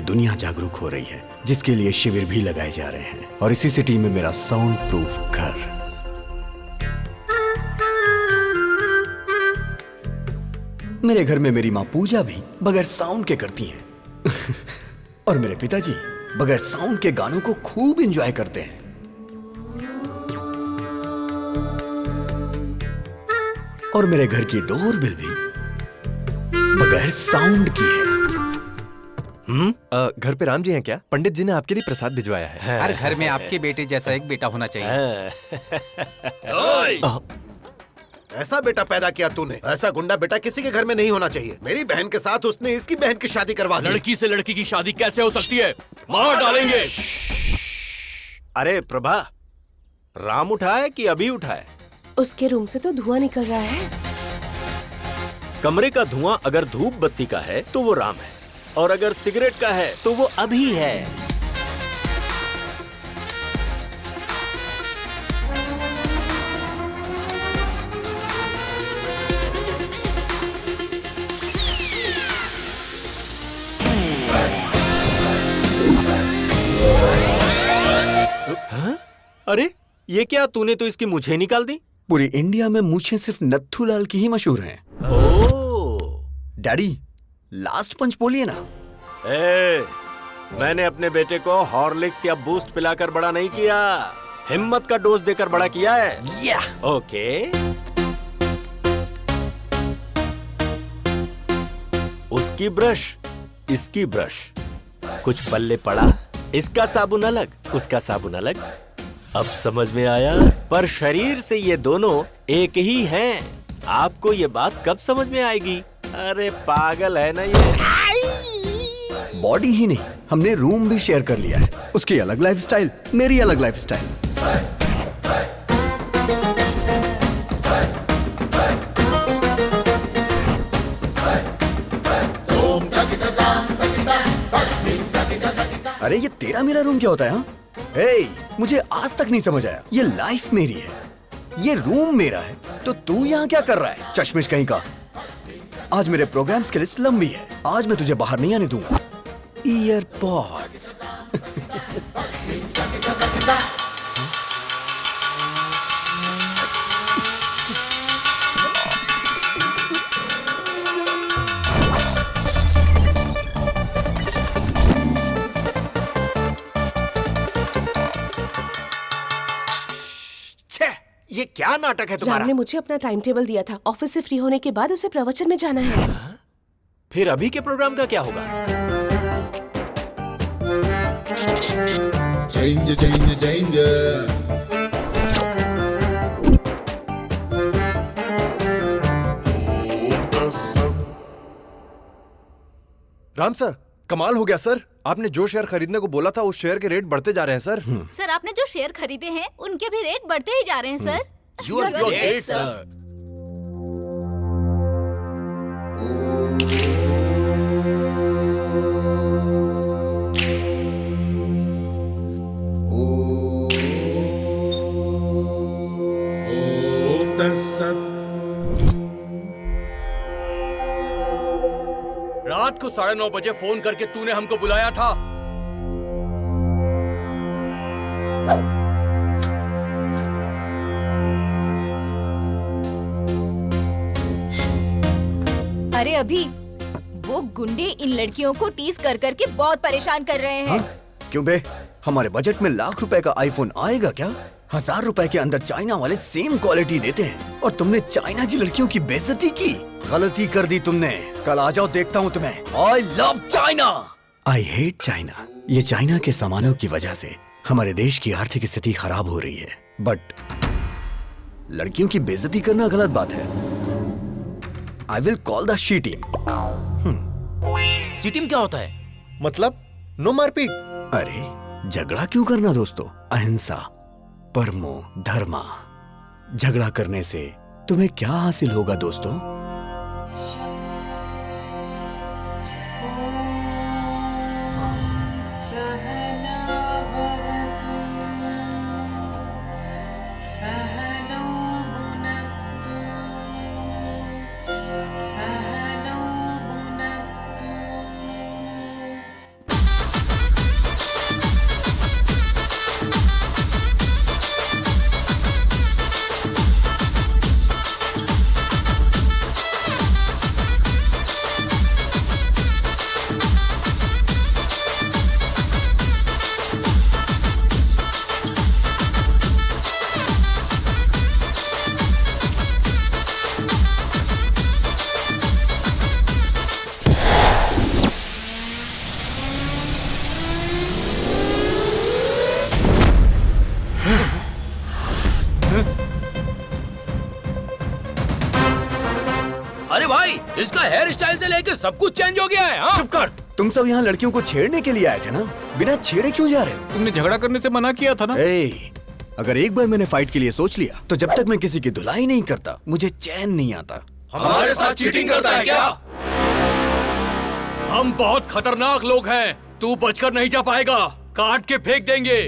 दुनिया जागरूक हो रही है, जिसके लिए शिविर भी लगाए जा रहे हैं। और इसी सिटी में मेरा साउंड प्रूफ घर। मेरे घर में मेरी माँ पूजा भी बगैर साउंड के करती हैं। और मेरे पिताजी बगैर साउंड के गानों को खूब एंजॉय करते हैं। और मेरे घर की डोरबेल भी बगैर साउंड की है। घर पे राम जी हैं क्या? पंडित जी ने आपके लिए प्रसाद भिजवाया है। हर घर में आपके बेटे जैसा एक बेटा होना चाहिए। ऐसा बेटा पैदा किया तूने। ऐसा गुंडा बेटा किसी के घर में नहीं होना चाहिए। मेरी बहन के साथ उसने इसकी बहन की शादी करवा दी। लड़की से लड़की की शादी कैसे हो सकती है? मार डालेंगे। अरे प्रभा, राम उठा है कि अभी उठा है? उसके रूम से तो धुआं निकल रहा है। कमरे का धुआं अगर धूप बत्ती का है तो वो राम है, और अगर सिगरेट का है तो वो अभी है। हाँ? अरे ये क्या, तूने तो इसकी मूंछें निकाल दी। पूरी इंडिया में मूंछें सिर्फ नत्थूलाल की ही मशहूर हैं। ओह डैडी, लास्ट पंच बोलिए ना। मैंने अपने बेटे को हॉर्लिक्स या बूस्ट पिलाकर बड़ा नहीं किया, हिम्मत का डोज देकर बड़ा किया है। या ओके। उसकी ब्रश, इसकी ब्रश, कुछ पल्ले पड़ा। इसका साबुन अलग, उसका साबुन अलग। अब समझ में आया, पर शरीर से ये दोनों एक ही हैं। आपको ये बात कब समझ में आएगी? अरे पागल है ना ये। बॉडी ही नहीं, हमने रूम भी शेयर कर लिया है। उसकी अलग लाइफस्टाइल, मेरी अलग लाइफस्टाइल। अरे ये तेरा मेरा रूम क्या होता है? हाँ? हे, मुझे आज तक नहीं समझ आया। ये लाइफ मेरी है, ये रूम मेरा है, तो तू यहाँ क्या कर रहा है? चश्मिश कहीं का। आज मेरे प्रोग्राम्स की लिस्ट लंबी है। आज मैं तुझे बाहर नहीं आने दूंगा। ईयरपॉड्स। ये क्या नाटक है तुम्हारा? राम ने मुझे अपना टाइम टेबल दिया था। ऑफिस से फ्री होने के बाद उसे प्रवचन में जाना है। फिर अभी के प्रोग्राम का क्या होगा? change. राम सर, कमाल हो गया सर। आपने जो शेयर खरीदने को बोला था उस शेयर के रेट बढ़ते जा रहे हैं सर। सर, आपने जो शेयर खरीदे हैं उनके भी रेट बढ़ते ही जा रहे हैं sir. You are great, sir. रात को 9:30 बजे फोन करके तूने हमको बुलाया था। अरे अभी वो गुंडे इन लड़कियों को टीज कर करके बहुत परेशान कर रहे हैं। क्यों बे? हमारे बजट में ₹1,00,000 का आईफोन आएगा क्या? ₹1,000 के अंदर चाइना वाले सेम क्वालिटी देते हैं, और तुमने चाइना की लड़कियों की बेइज्जती की। गलती कर दी तुमने। कल आ जाओ, देखता हूँ तुम्हें। I love China. I hate China. ये चाइना के सामानों की वजह से हमारे देश की आर्थिक स्थिति खराब हो रही है, बट लड़कियों की बेइज्जती करना गलत बात है। I will call the C team. C team क्या होता है? मतलब नो मारपीट। अरे झगड़ा क्यों करना दोस्तों? अहिंसा, परमो धर्मा। झगड़ा करने से तुम्हें क्या हासिल होगा दोस्तों? सब कुछ चेंज हो गया है। हाँ? चुप कर। तुम सब यहाँ लड़कियों को छेड़ने के लिए आए थे ना, बिना छेड़े क्यों जा रहे हो? तुमने झगड़ा करने से मना किया था ना। अगर एक बार मैंने फाइट के लिए सोच लिया तो जब तक मैं किसी की धुलाई नहीं करता मुझे चैन नहीं आता। हमारे साथ चीटिंग करता है क्या? हम बहुत खतरनाक लोग हैं, तू बचकर नहीं जा पाएगा, काट के फेंक देंगे।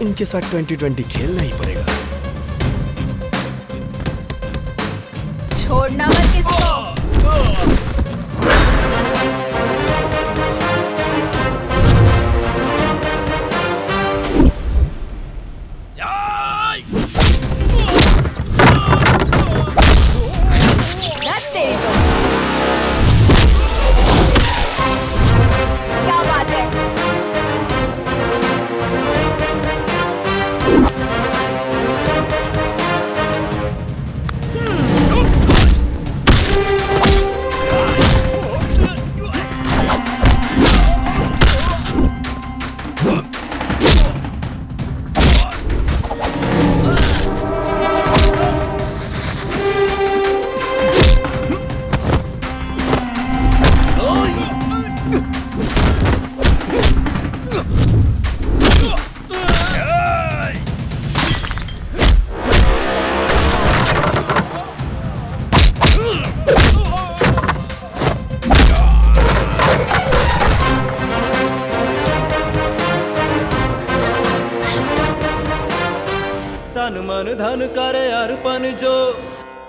इनके साथ 2020 खेलना ही पड़ेगा। छोड़ना मत किसको। रख तेरी तो। क्या बात है? तन मन धन कर अर्पण जो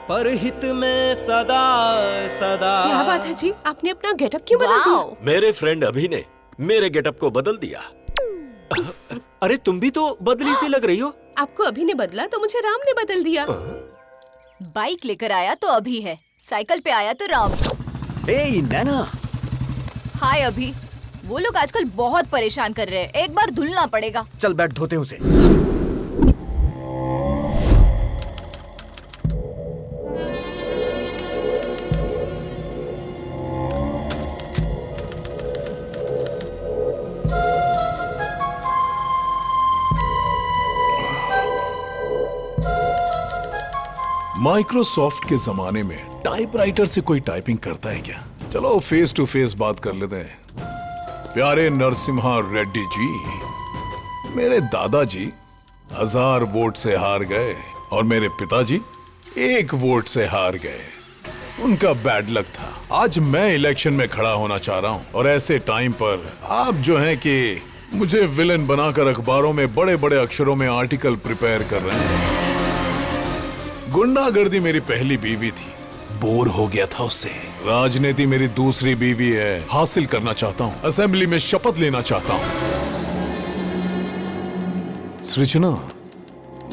परहित में सदा सदा। क्या बात है जी, आपने अपना गेटअप क्यों बदल दिया? वाओ। मेरे फ्रेंड अभी ने मेरे गेटअप को बदल दिया। अरे तुम भी तो बदली सी लग रही हो। आपको अभी ने बदला तो मुझे राम ने बदल दिया। बाइक लेकर आया तो अभी है, साइकिल पे आया तो राम। नैना, हाय अभी, वो लोग आजकल बहुत परेशान कर रहे हैं, एक बार धुलना पड़ेगा। चल बैठ धोते हैं उसे। माइक्रोसॉफ्ट के जमाने में टाइपराइटर से कोई टाइपिंग करता है क्या? चलो फेस टू फेस बात कर लेते हैं। प्यारे नरसिम्हा रेड्डी जी, मेरे दादाजी 1000 वोट से हार गए और मेरे पिताजी 1 वोट से हार गए। उनका बैड लक था। आज मैं इलेक्शन में खड़ा होना चाह रहा हूं और ऐसे टाइम पर आप जो हैं कि मुझे विलेन बनाकर अखबारों में बड़े बड़े अक्षरों में आर्टिकल प्रिपेयर कर रहे हैं। गुंडागर्दी मेरी पहली बीवी थी, बोर हो गया था उससे। राजनीति मेरी दूसरी बीवी है, हासिल करना चाहता हूँ। असेंबली में शपथ लेना चाहता हूँ। सृजना,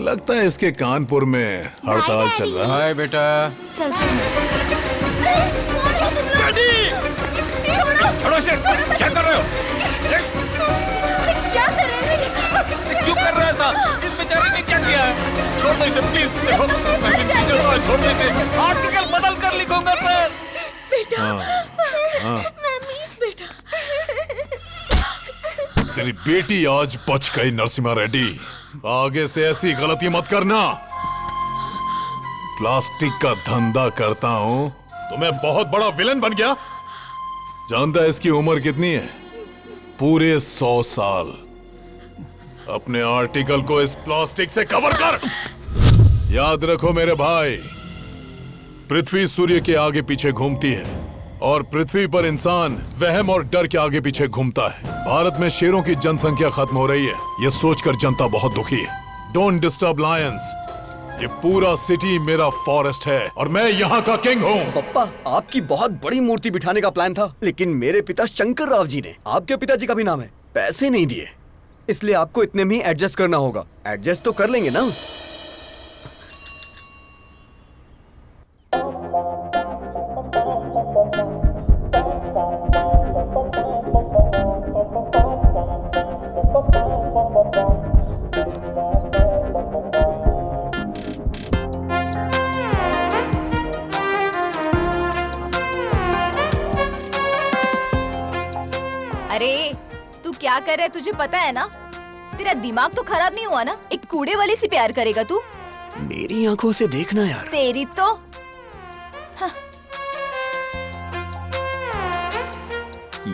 लगता है इसके कानपुर में हड़ताल चल रहा है। हाय बेटा। चल चल। छोड़ो इसे, क्या कर रहे हो? क्या कर रहे हैं? क्यों कर रहे हो ऐसा? इस बेचारे ने क्या किया है? छोड़ दो इसे प्लीज। देखो, मैं विनती करता हूं, छोड़ दो इसे। आर्टिकल बदल कर लिखूंगा सर। बेटा, मम्मी, बेटा। तेरी बेटी आज बच गई नरसिम्हा रेड्डी। आगे से ऐसी गलती मत करना। प्लास्टिक का धंधा करता हूँ तो मैं बहुत बड़ा विलन बन गया। जानता है इसकी उम्र कितनी है? पूरे 100 साल। अपने आर्टिकल को इस प्लास्टिक से कवर कर। याद रखो मेरे भाई, पृथ्वी सूर्य के आगे पीछे घूमती है और पृथ्वी पर इंसान वहम और डर के आगे पीछे घूमता है। भारत में शेरों की जनसंख्या खत्म हो रही है, ये सोचकर जनता बहुत दुखी है। Don't disturb Lions. ये पूरा सिटी मेरा फॉरेस्ट है और मैं यहाँ का किंग हूँ। पप्पा, आपकी बहुत बड़ी मूर्ति बिठाने का प्लान था, लेकिन मेरे पिता शंकर राव जी ने, आपके पिताजी का भी नाम है, पैसे नहीं दिए। इसलिए आपको इतने में ही एडजस्ट करना होगा। एडजस्ट तो कर लेंगे ना? अरे तू क्या कर रहा है, तुझे पता है ना? तेरा दिमाग तो खराब नहीं हुआ ना? एक कूड़े वाली से प्यार करेगा तू? मेरी आंखों से देखना यार। तेरी तो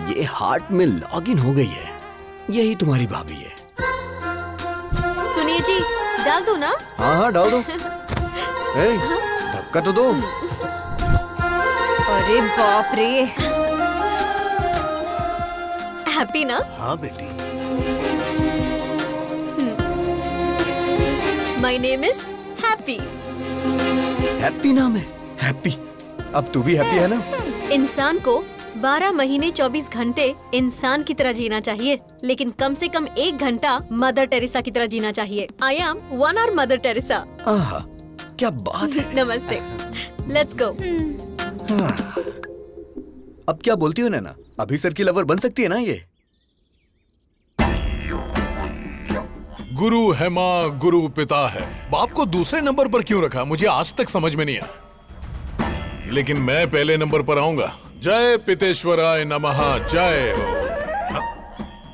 ये हार्ट में लॉग इन हो गई है। यही तुम्हारी भाभी है। सुनिए जी, डाल दो ना? हाँ हाँ डाल दो। ए, धक्का तो दो। अरे बाप रे। हैप्पी ना? हाँ बेटी। My name is happy. Happy नाम है? हैप्पी। अब तू भी हैप्पी है ना? इंसान को 12 महीने 24 घंटे इंसान की तरह जीना चाहिए, लेकिन कम से कम 1 घंटा मदर टेरेसा की तरह जीना चाहिए। आई एम 1 hour मदर टेरेसा। आहा, क्या बात है। नमस्ते। Let's go. अब क्या बोलती हो नैना? अभी सर की लवर बन सकती है ना ये? गुरु है माँ, गुरु पिता है। बाप को दूसरे नंबर पर क्यों रखा, मुझे आज तक समझ में नहीं आया। लेकिन मैं पहले नंबर पर आऊंगा। जय पितेश्वराय नमः, जय हो।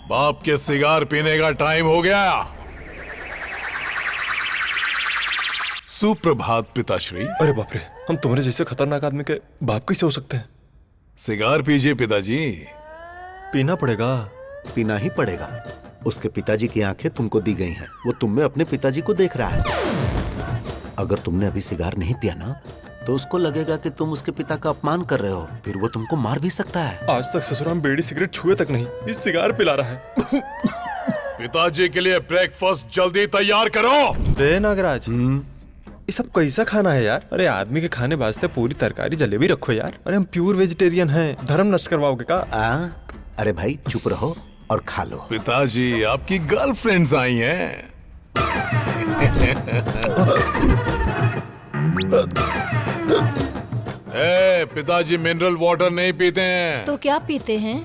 बाप के सिगार पीने का टाइम हो गया। सुप्रभात पिताश्री। अरे बाप रे, हम तुम्हारे जैसे खतरनाक आदमी के बाप कैसे हो सकते हैं? सिगार पीजिए पिताजी। पीना पड़ेगा। पीना ही पड़ेगा। उसके पिताजी की आंखें तुमको दी गई हैं। वो तुम में अपने पिताजी को देख रहा है। अगर तुमने अभी सिगार नहीं पिया ना, तो उसको लगेगा कि तुम उसके पिता का अपमान कर रहे हो। फिर वो तुमको मार भी सकता है। आज तक ससुराल में बीड़ी सिगरेट छुए तक नहीं, इस सिगार पिला रहा है। पिताजी के लिए ब्रेकफास्ट जल्दी तैयार करो। रे नागराज, ये सब कैसा खाना है यार? अरे आदमी के खाने वास्ते पूरी तरकारी जलेबी रखो यार। अरे हम प्योर वेजिटेरियन हैं, धर्म नष्ट करवाओगे का? अरे भाई चुप रहो और खा लो। पिताजी, आपकी गर्लफ्रेंड्स आई हैं। पिताजी मिनरल वाटर नहीं पीते हैं। तो क्या पीते हैं?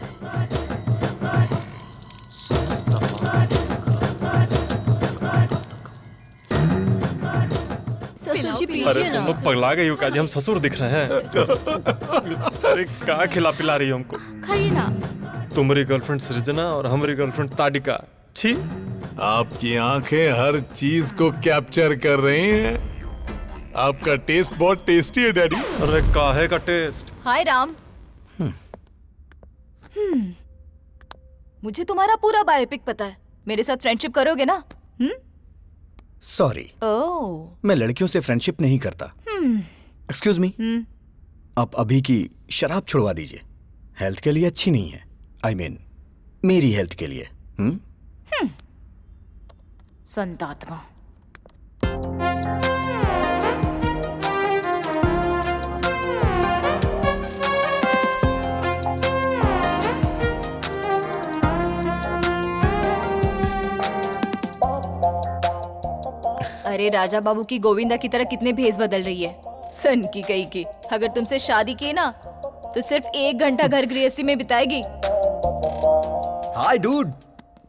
ससुर जी अरे पीजिए तुम ना। लोग पगला गई हो का जी? हम ससुर दिख रहे हैं। अरे का खिला पिला रही हो हमको? खाइए ना। तुम्हारी गर्लफ्रेंड सृजना और हमारी गर्लफ्रेंड ताडिका। छी। आपकी आंखें हर चीज को कैप्चर कर रही हैं। आपका टेस्ट बहुत टेस्टी है डैडी। अरे काहे का टेस्ट? हाय राम। मुझे तुम्हारा पूरा बायोपिक पता है। मेरे साथ फ्रेंडशिप करोगे ना? सॉरी, ओह। मैं लड़कियों से फ्रेंडशिप नहीं करता। एक्सक्यूज मी, आप अभी की शराब छुड़वा दीजिए। हेल्थ के लिए अच्छी नहीं है। आई मीन मेरी हेल्थ के लिए। संतात्मा। अरे राजा बाबू की गोविंदा की तरह कितने भेस बदल रही है। सन की गई की। अगर तुमसे शादी की ना, तो सिर्फ 1 घंटा घर गृहस्थी में बिताएगी। हाय डूड।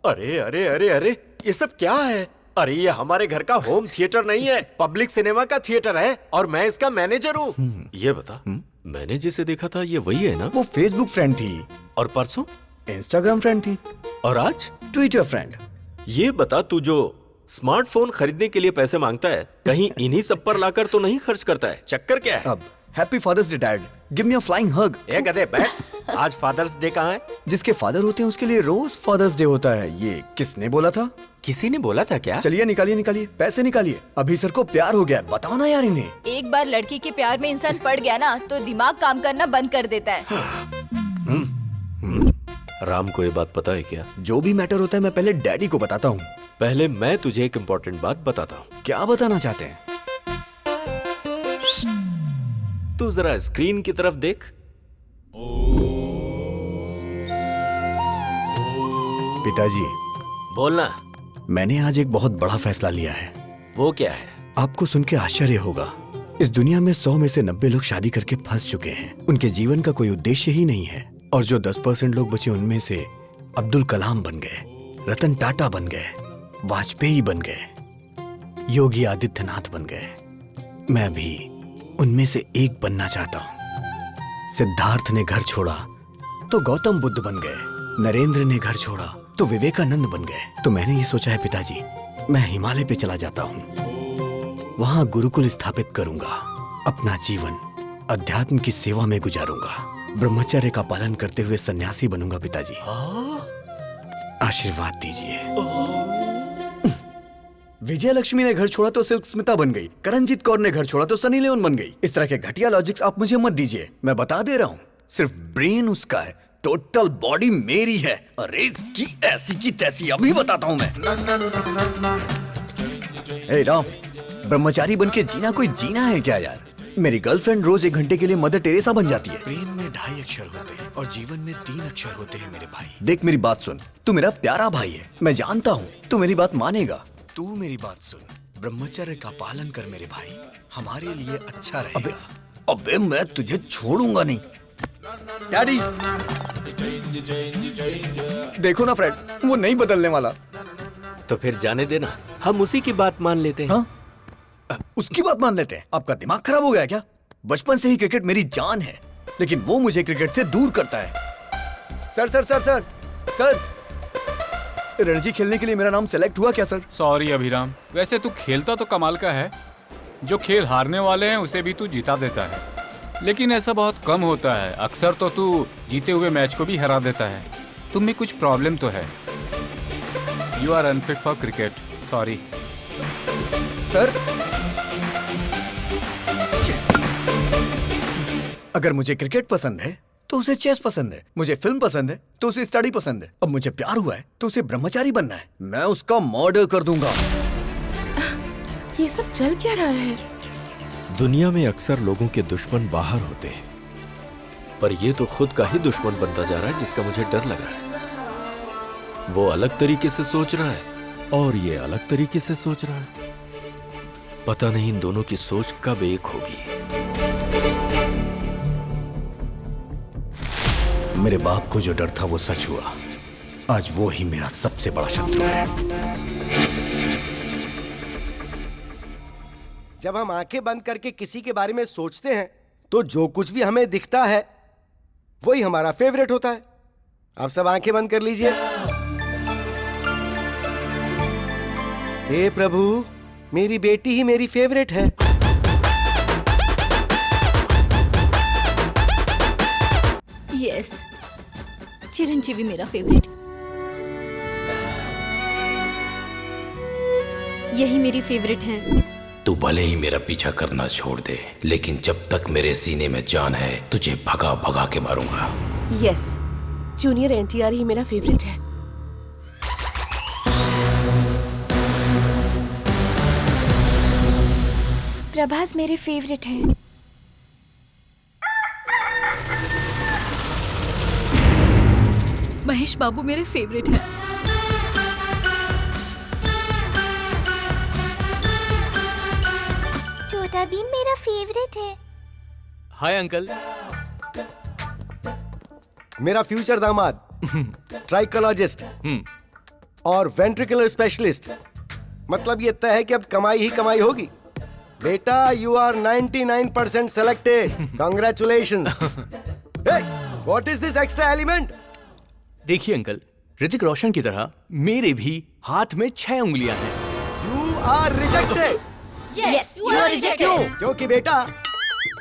अरे अरे अरे अरे, ये सब क्या है? अरे ये हमारे घर का होम थिएटर नहीं है, पब्लिक सिनेमा का थिएटर है और मैं इसका मैनेजर हूँ। ये बता, मैंने जिसे देखा था ये वही है ना? वो फेसबुक फ्रेंड थी। और परसों इंस्टाग्राम फ्रेंड थी। और आज ट्विटर फ्रेंड। ये बता, तू जो स्मार्टफोन खरीदने के लिए पैसे मांगता है, कहीं इन्हीं सब पर लाकर तो नहीं खर्च करता है? चक्कर क्या है? अब happy father's day dad, give me a flying hug. ए गधे बैठ। आज फादर्स डे कहाँ है? जिसके फादर होते हैं उसके लिए रोज फादर्स डे होता है। ये किसने बोला था? किसी ने बोला था क्या? चलिए निकालिए निकालिए, पैसे निकालिए। अभी सर को प्यार हो गया, बताओ ना यार इन्हें। एक बार लड़की के प्यार में इंसान पड़ गया ना, तो दिमाग काम करना बंद कर देता है। राम को ये बात पता है क्या? जो भी मैटर होता है मैं पहले डैडी को बताता हूँ। पहले मैं तुझे एक इम्पोर्टेंट बात बताता हूँ। क्या बताना चाहते हैं? तू जरा स्क्रीन की तरफ देख। पिताजी, बोलना। मैंने आज एक बहुत बड़ा फैसला लिया है। वो क्या है? आपको सुन के आश्चर्य होगा। इस दुनिया में 100 में से 90 लोग शादी करके फंस चुके हैं। उनके जीवन का कोई उद्देश्य ही नहीं है। और जो 10% लोग बचे, उनमें से अब्दुल कलाम बन गए, रतन टाटा बन गए, वाजपेयी बन गए, योगी आदित्यनाथ बन गए। मैं भी उनमें से एक बनना चाहता हूँ। सिद्धार्थ ने घर छोड़ा तो गौतम बुद्ध बन गए, नरेंद्र ने घर छोड़ा तो विवेकानंद बन गए। तो मैंने ये सोचा है पिताजी, मैं हिमालय पे चला जाता हूँ, वहां गुरुकुल स्थापित करूंगा, अपना जीवन अध्यात्म की सेवा में गुजारूंगा। ब्रह्मचर्य का पालन करते हुए सन्यासी बनूंगा पिताजी। आशीर्वाद दीजिए। विजय लक्ष्मी ने घर छोड़ा तो सिल्क स्मिता बन गई, करणजीत कौर ने घर छोड़ा तो सनी लियोन बन गई। इस तरह के घटिया लॉजिक्स आप मुझे मत दीजिए, मैं बता दे रहा हूँ। सिर्फ ब्रेन उसका है, टोटल बॉडी मेरी है। अरे इसकी ऐसी की तैसी अभी बताता हूँ मैं। ए राम, ब्रह्मचारी बन के जीना कोई जीना है क्या यार? मेरी गर्लफ्रेंड रोज 1 घंटे के लिए मदर टेरेसा बन जाती है। प्रेम में 2.5 अक्षर होते हैं और जीवन में 3 अक्षर होते हैं मेरे भाई। देख मेरी बात सुन, तू मेरा प्यारा भाई है, मैं जानता हूँ तू मेरी बात मानेगा। तू मेरी बात सुन, ब्रह्मचर्य का पालन कर मेरे भाई, हमारे लिए अच्छा रहेगा। अबे मैं तुझे छोड़ूंगा नहीं। डैडी देखो ना फ्रेड, वो नहीं बदलने वाला। तो फिर जाने देना, हम उसी की बात मान लेते हैं। हाँ? उसकी बात मान लेते हैं? आपका दिमाग खराब हो गया क्या? बचपन से ही क्रिकेट मेरी जान है, लेकिन वो मुझे क्रिकेट से दूर करता है। Sir sir sir sir sir, Ranji खेलने के लिए मेरा नाम सेलेक्ट हुआ क्या सर? सॉरी अभिराम, वैसे तू खेलता तो कमाल का है। जो खेल हारने वाले हैं उसे भी तू जिता देता है, लेकिन ऐसा बहुत कम होता है। अक्सर तो तू जीते हुए मैच को भी हरा देता है। तुम में कुछ प्रॉब्लम तो है। You are unfit for cricket, sorry. Sir अगर मुझे क्रिकेट पसंद है तो उसे चेस पसंद है, मुझे फिल्म पसंद है तो उसे स्टडी पसंद है, अब मुझे प्यार हुआ है तो उसे ब्रह्मचारी बनना है। मैं उसका मर्डर कर दूंगा। ये सब चल क्या रहा है? दुनिया में अक्सर लोगों के दुश्मन बाहर होते हैं, पर ये तो खुद का ही दुश्मन बनता जा रहा है, जिसका मुझे डर लग रहा है। वो अलग तरीके से सोच रहा है और ये अलग तरीके से सोच रहा है। पता नहीं इन दोनों की सोच कब एक होगी। मेरे बाप को जो डर था वो सच हुआ। आज वो ही मेरा सबसे बड़ा शत्रु है। जब हम आंखें बंद करके किसी के बारे में सोचते हैं तो जो कुछ भी हमें दिखता है वही हमारा फेवरेट होता है। आप सब आंखें बंद कर लीजिए। हे प्रभु, मेरी बेटी ही मेरी फेवरेट है। यस, चिरंजीवी मेरा फेवरेट। यही मेरी फेवरेट है। तू भले ही मेरा पीछा करना छोड़ दे, लेकिन जब तक मेरे सीने में जान है तुझे भगा भगा के मारूंगा। यस, जूनियर एनटीआर ही मेरा फेवरेट है। प्रभास मेरे फेवरेट है। महेश बाबू मेरे फेवरेट है। छोटा भीम मेरा फेवरेट है। Hi uncle. मेरा फ्यूचर दामाद ट्राइकोलॉजिस्ट और वेंट्रिकुलर स्पेशलिस्ट। मतलब ये तय है कि अब कमाई ही कमाई होगी। बेटा, you are 99% selected. Congratulations. What is this extra element? देखिए अंकल, ऋतिक रोशन की तरह मेरे भी हाथ में 6 उंगलियां हैं। You are rejected. Yes, you are rejected. क्योंकि बेटा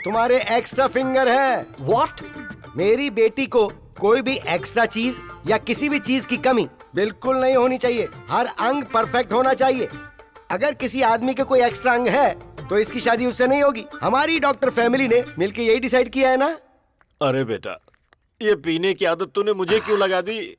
तुम्हारे एक्स्ट्रा फिंगर है। व्हाट? मेरी बेटी को कोई भी एक्स्ट्रा चीज या किसी भी चीज की कमी बिल्कुल नहीं होनी चाहिए। हर अंग परफेक्ट होना चाहिए। अगर किसी आदमी के कोई एक्स्ट्रा अंग है तो इसकी शादी उससे नहीं होगी। हमारी डॉक्टर फैमिली ने मिलकर यही डिसाइड किया है ना। अरे बेटा, ये पीने की आदत तूने मुझे क्यों लगा दी?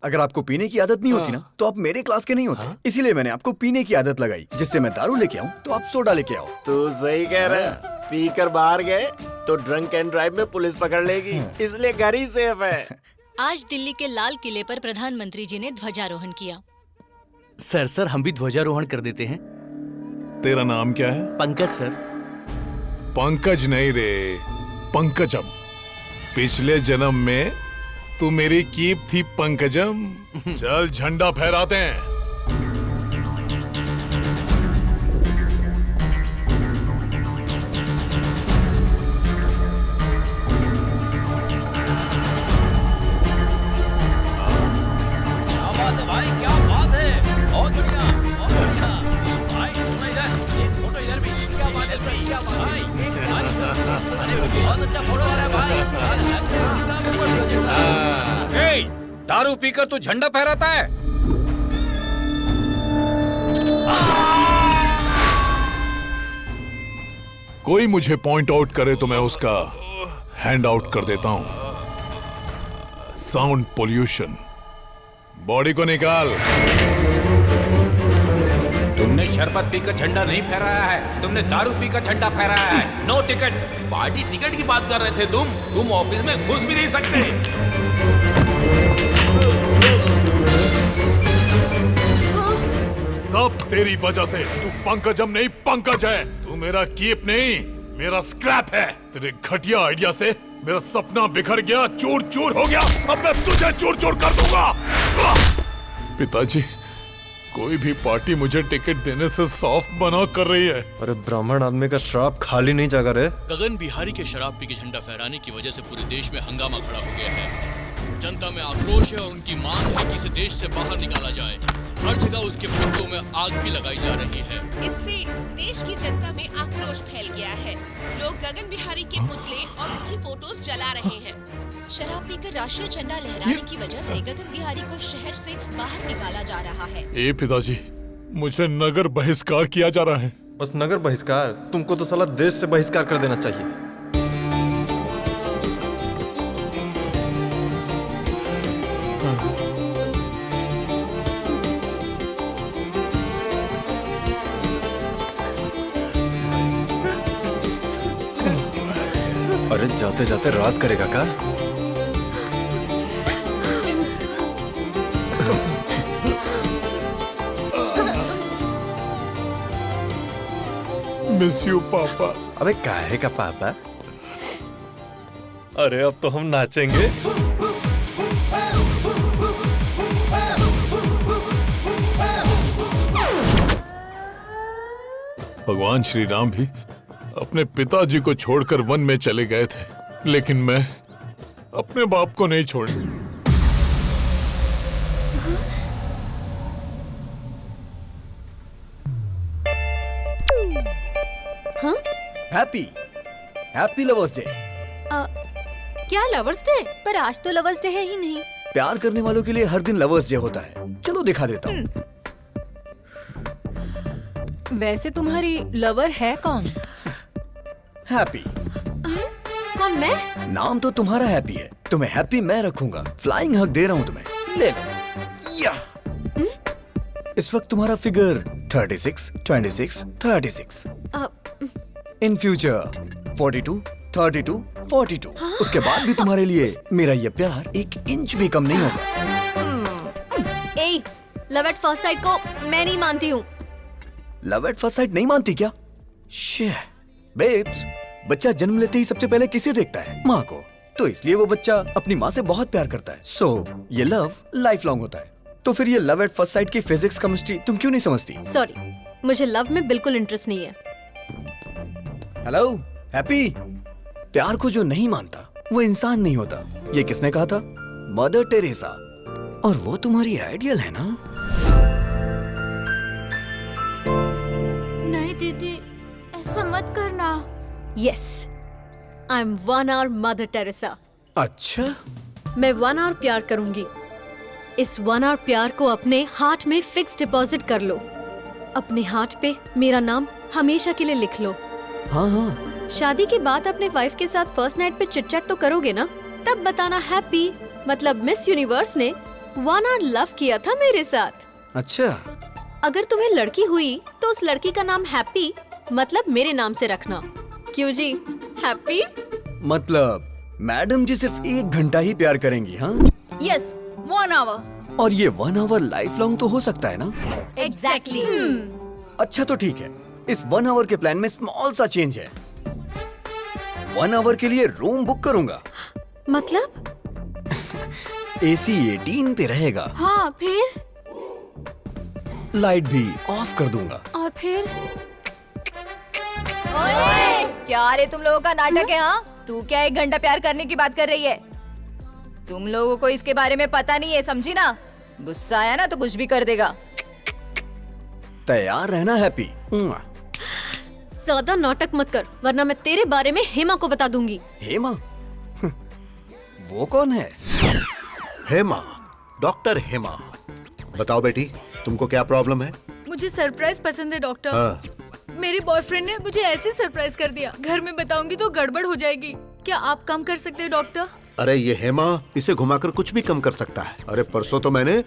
अगर आपको पीने की आदत नहीं होती ना तो आप मेरे क्लास के नहीं होते। इसीलिए मैंने आपको पीने की आदत लगाई, जिससे मैं दारू लेके आऊं तो आप सोडा लेके आओ। तू सही कह रहा है। पी कर बाहर गए तो ड्रंक एंड ड्राइव में पुलिस पकड़ लेगी, इसलिए घर ही सेफ है। आज दिल्ली के लाल किले पर प्रधानमंत्री जी ने ध्वजारोहण किया। सर हम भी ध्वजारोहण कर देते हैं। तेरा नाम क्या है? पंकज सर। पंकज नहीं रे, पंकजम। पिछले जन्म में तू मेरी कीप थी पंकजम। चल झंडा फहराते हैं। भाई क्या बात है, बहुत बढ़िया, बहुत बढ़िया। भाई इधर, ये फोटो इधर भी। क्या बात है, क्या बात है भाई? अरे बहुत अच्छा फोटो आ रहा है भाई। दारू पीकर तू झंडा फहराता है। कोई मुझे पॉइंट आउट करे तो मैं उसका हैंड आउट कर देता हूं। Sound pollution. बॉडी को निकाल। तुमने शरबत पीकर झंडा नहीं फहराया है, तुमने दारू पीकर झंडा फहराया है। No ticket. पार्टी टिकट की बात कर रहे थे तुम ऑफिस में घुस भी नहीं सकते। सब तेरी वजह से। तू पंकजम नहीं, पंकज है। तू मेरा कीप नहीं, मेरा स्क्रैप है। तेरे घटिया आइडिया से मेरा सपना बिखर गया, चूर चूर हो गया। अब मैं तुझे चूर चूर कर दूंगा। पिताजी, कोई भी पार्टी मुझे टिकट देने से सॉफ्ट बना कर रही है। अरे ब्राह्मण आदमी का श्राप खाली नहीं जागा रे। गगन बिहारी के शराब पी के झंडा फहराने की वजह से पूरे देश में हंगामा खड़ा हो गया है। जनता में आक्रोश है और उनकी मांग है कि इसे देश से बाहर निकाला जाए। हर जगह उसके पुतलों में आग भी लगाई जा रही है। इससे देश की जनता में आक्रोश फैल गया है। लोग गगन बिहारी के पुतले और उनकी फोटोज जला रहे हैं। शराब पीकर राष्ट्रीय झंडा लहराने की वजह से गगन बिहारी को शहर से बाहर निकाला जा रहा है। ए पिताजी, मुझे नगर बहिष्कार किया जा रहा है। बस नगर बहिष्कार? तुमको तो साला देश से बहिष्कार कर देना चाहिए। अरे जाते जाते रात करेगा का? मिस यू पापा। अबे काहे का पापा? अरे अब तो हम नाचेंगे। भगवान श्री राम भी अपने पिताजी को छोड़कर वन में चले गए थे, लेकिन मैं अपने बाप को नहीं छोड़। हाँ? Happy lovers day. क्या लवर्स डे? पर आज तो लवर्स डे है ही नहीं। प्यार करने वालों के लिए हर दिन लवर्स डे होता है। चलो दिखा देता हूँ। वैसे तुम्हारी लवर है कौन? हैप्पी। कौन, मैं? नाम तो तुम्हारा हैप्पी है, तुम्हें हैप्पी मैं रखूंगा। फ्लाइंग हग दे रहा हूँ तुम्हें, ले लो। या। इस वक्त तुम्हारा फिगर 36, 26, 36। In future 42, 32, 42। उसके बाद भी तुम्हारे लिए मेरा ये प्यार 1 इंच भी कम नहीं होगा। ए, लव एट फर्स्ट साइट को मैं नहीं मानती हूँ। लव एट फर्स्ट साइट नहीं मानती क्या? बेब्स, बच्चा जन्म लेते ही सबसे पहले किसे देखता है? माँ को। तो इसलिए वो बच्चा अपनी माँ से बहुत प्यार करता है। सो ये लव लाइफ लॉन्ग होता है। तो फिर ये लव एट फर्स्ट साइट की फिजिक्स केमिस्ट्री तुम क्यों नहीं समझती? सॉरी, मुझे लव में बिल्कुल इंटरेस्ट नहीं है। हेलो हैप्पी, प्यार को जो नहीं मानता वो इंसान नहीं होता। ये किसने कहा था? Mother Teresa. और वो तुम्हारी आइडियल है ना? नहीं दीदी, ऐसा मत करना। Yes, I am 1 hour mother Teresa. अच्छा, मैं 1 hour प्यार करूंगी। इस 1 hour प्यार को अपने हार्ट में फिक्स डिपॉजिट कर लो। अपने हार्ट पे मेरा नाम हमेशा के लिए लिख लो। हाँ हाँ। शादी के बाद अपने वाइफ के साथ फर्स्ट नाइट पे चिट-चैट तो करोगे ना? तब बताना हैप्पी मतलब मिस यूनिवर्स ने 1 hour लव किया था मेरे साथ। अच्छा, अगर तुम्हें लड़की हुई तो उस लड़की का नाम हैप्पी मतलब मेरे नाम से रखना। क्यों जी, हैप्पी? मतलब मैडम जी सिर्फ 1 घंटा ही प्यार करेंगी? हाँ यस, 1 hour। और ये 1 hour लाइफ लॉन्ग तो हो सकता है ना? एग्जैक्टली। अच्छा तो ठीक है, इस 1 hour के प्लान में स्मॉल सा चेंज है। 1 hour के लिए रूम बुक करूंगा। मतलब? AC 18 पे रहेगा। हाँ, फिर? लाइट भी ऑफ कर दूंगा। और फिर? ओए, क्या रे तुम लोगों का नाटक है? हाँ, तू क्या 1 घंटा प्यार करने की बात कर रही है? तुम लोगों को इसके बारे में पता नहीं है, समझी ना? गुस्सा आया ना तो कुछ भी कर देगा। तैयार रहना हैप्पी। ज्यादा नाटक मत कर, वरना मैं तेरे बारे में हेमा को बता दूंगी। हेमा? वो कौन है? हेमा डॉक्टर हेमा, बताओ बेटी, तुमको क्या प्रॉब्लम है? मुझे सरप्राइज पसंद है डॉक्टर। हाँ। मेरे बॉयफ्रेंड ने मुझे ऐसे सरप्राइज कर दिया, घर में बताऊंगी तो गड़बड़ हो जाएगी। क्या आप कम कर सकते हैं डॉक्टर? अरे ये हेमा इसे घुमाकर कुछ भी कम कर सकता है। अरे परसों तो मैंने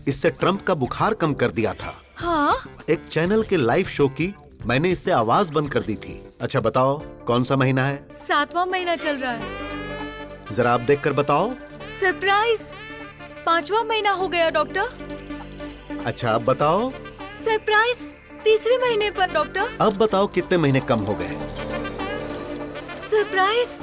इससे ट्रम्प का बुखार कम कर दिया था। हाँ? एक चैनल के लाइव शो की मैंने इससे आवाज बंद कर दी थी। अच्छा बताओ कौन सा महीना है? 7वां महीना चल रहा है। जरा आप देखकर बताओ। सरप्राइज 5वां महीना हो गया डॉक्टर। अच्छा अब बताओ। सरप्राइज 3रे महीने पर डॉक्टर। अब बताओ कितने महीने कम हो गए? Surprise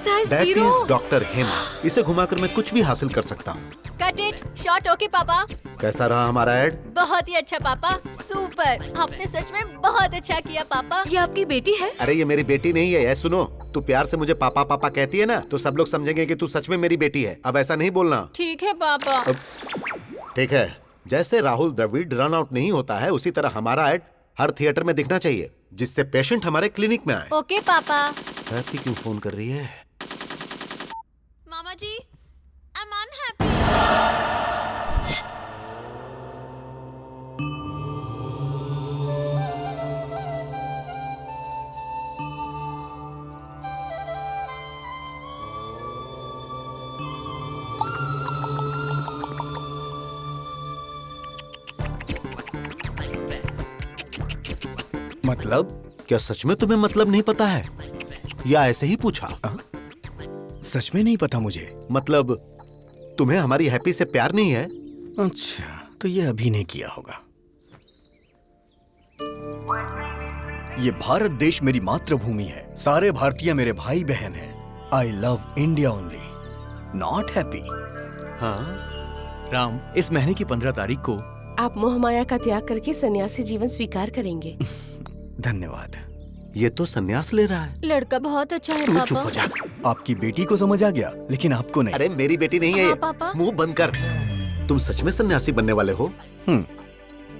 size that 0। Is doctor Hema. इसे घुमाकर मैं कुछ भी हासिल कर सकता हूँ। Cut it short. ओके पापा। कैसा रहा हमारा एड? बहुत ही अच्छा पापा, सुपर। आपने सच में बहुत अच्छा किया पापा। ये आपकी बेटी है? अरे ये मेरी बेटी नहीं है। ये सुनो, तू प्यार से मुझे पापा पापा कहती है ना, तो सब लोग समझेंगे कि तू सच में मेरी बेटी है। अब ऐसा नहीं बोलना। ठीक है पापा। ठीक है। जैसे राहुल द्रविड़ रन आउट नहीं होता है, उसी तरह हमारा एड हर थिएटर में दिखना चाहिए, जिससे पेशेंट हमारे क्लिनिक में आए। ओके पापा। हैप्पी क्यों फोन कर रही है? मामा जी, आई एम अनहैप्पी। मतलब? क्या सच में तुम्हें मतलब नहीं पता है या ऐसे ही पूछा? सच में नहीं पता मुझे। मतलब तुम्हें हमारी हैप्पी से प्यार नहीं है? अच्छा, तो ये अभी नहीं किया होगा। ये भारत देश मेरी मातृभूमि है। सारे भारतीय मेरे भाई बहन हैं। I love India only, not happy. हाँ राम, इस महीने की 15 तारीख को आप मोह माया का त्याग करके सन्यासी जीवन स्वीकार करेंगे। धन्यवाद। ये तो सन्यास ले रहा है। लड़का बहुत अच्छा है तू पापा। चुप हो जा। आपकी बेटी को समझ आ गया, लेकिन आपको नहीं। अरे मेरी बेटी नहीं है ये। हाँ, पापा। मुंह बंद कर। तुम सच में सन्यासी बनने वाले हो?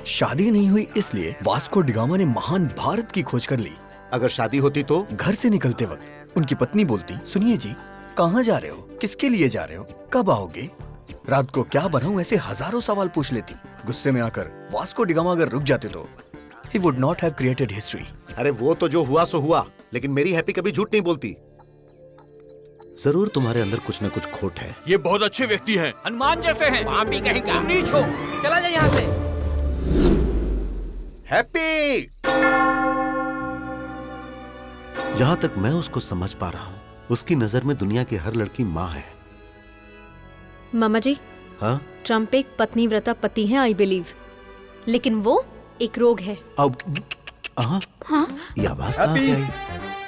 शादी नहीं हुई इसलिए वास्को डिगामा ने महान भारत की खोज कर ली। अगर शादी होती तो? घर से निकलते वक्त उनकी पत्नी बोलती, सुनिए जी, कहाँ जा रहे हो, किसके लिए जा रहे हो, कब आओगे, रात को क्या बनाऊं, ऐसे हजारों सवाल पूछ लेती। गुस्से में आकर वास्को डिगामा अगर रुक जाते तो he would not have created history. अरे वो तो जो हुआ सो हुआ, लेकिन मेरी हैप्पी कभी झूठ नहीं बोलती। जरूर तुम्हारे अंदर कुछ न कुछ खोट है। ये बहुत अच्छे व्यक्ति हैं। हनुमान जैसे हैं। आप भी कहीं तुम नीच हो। चला जा यहाँ से। हैप्पी! जहां तक मैं उसको समझ पा रहा हूं, उसकी नजर में दुनिया की हर लड़की माँ है। मामा जी, हाँ? ट्रम्प एक पत्नीव्रता पति है, आई बिलीव, लेकिन वो एक रोग है। अब हाँ? ये आवाज कहाँ से आई?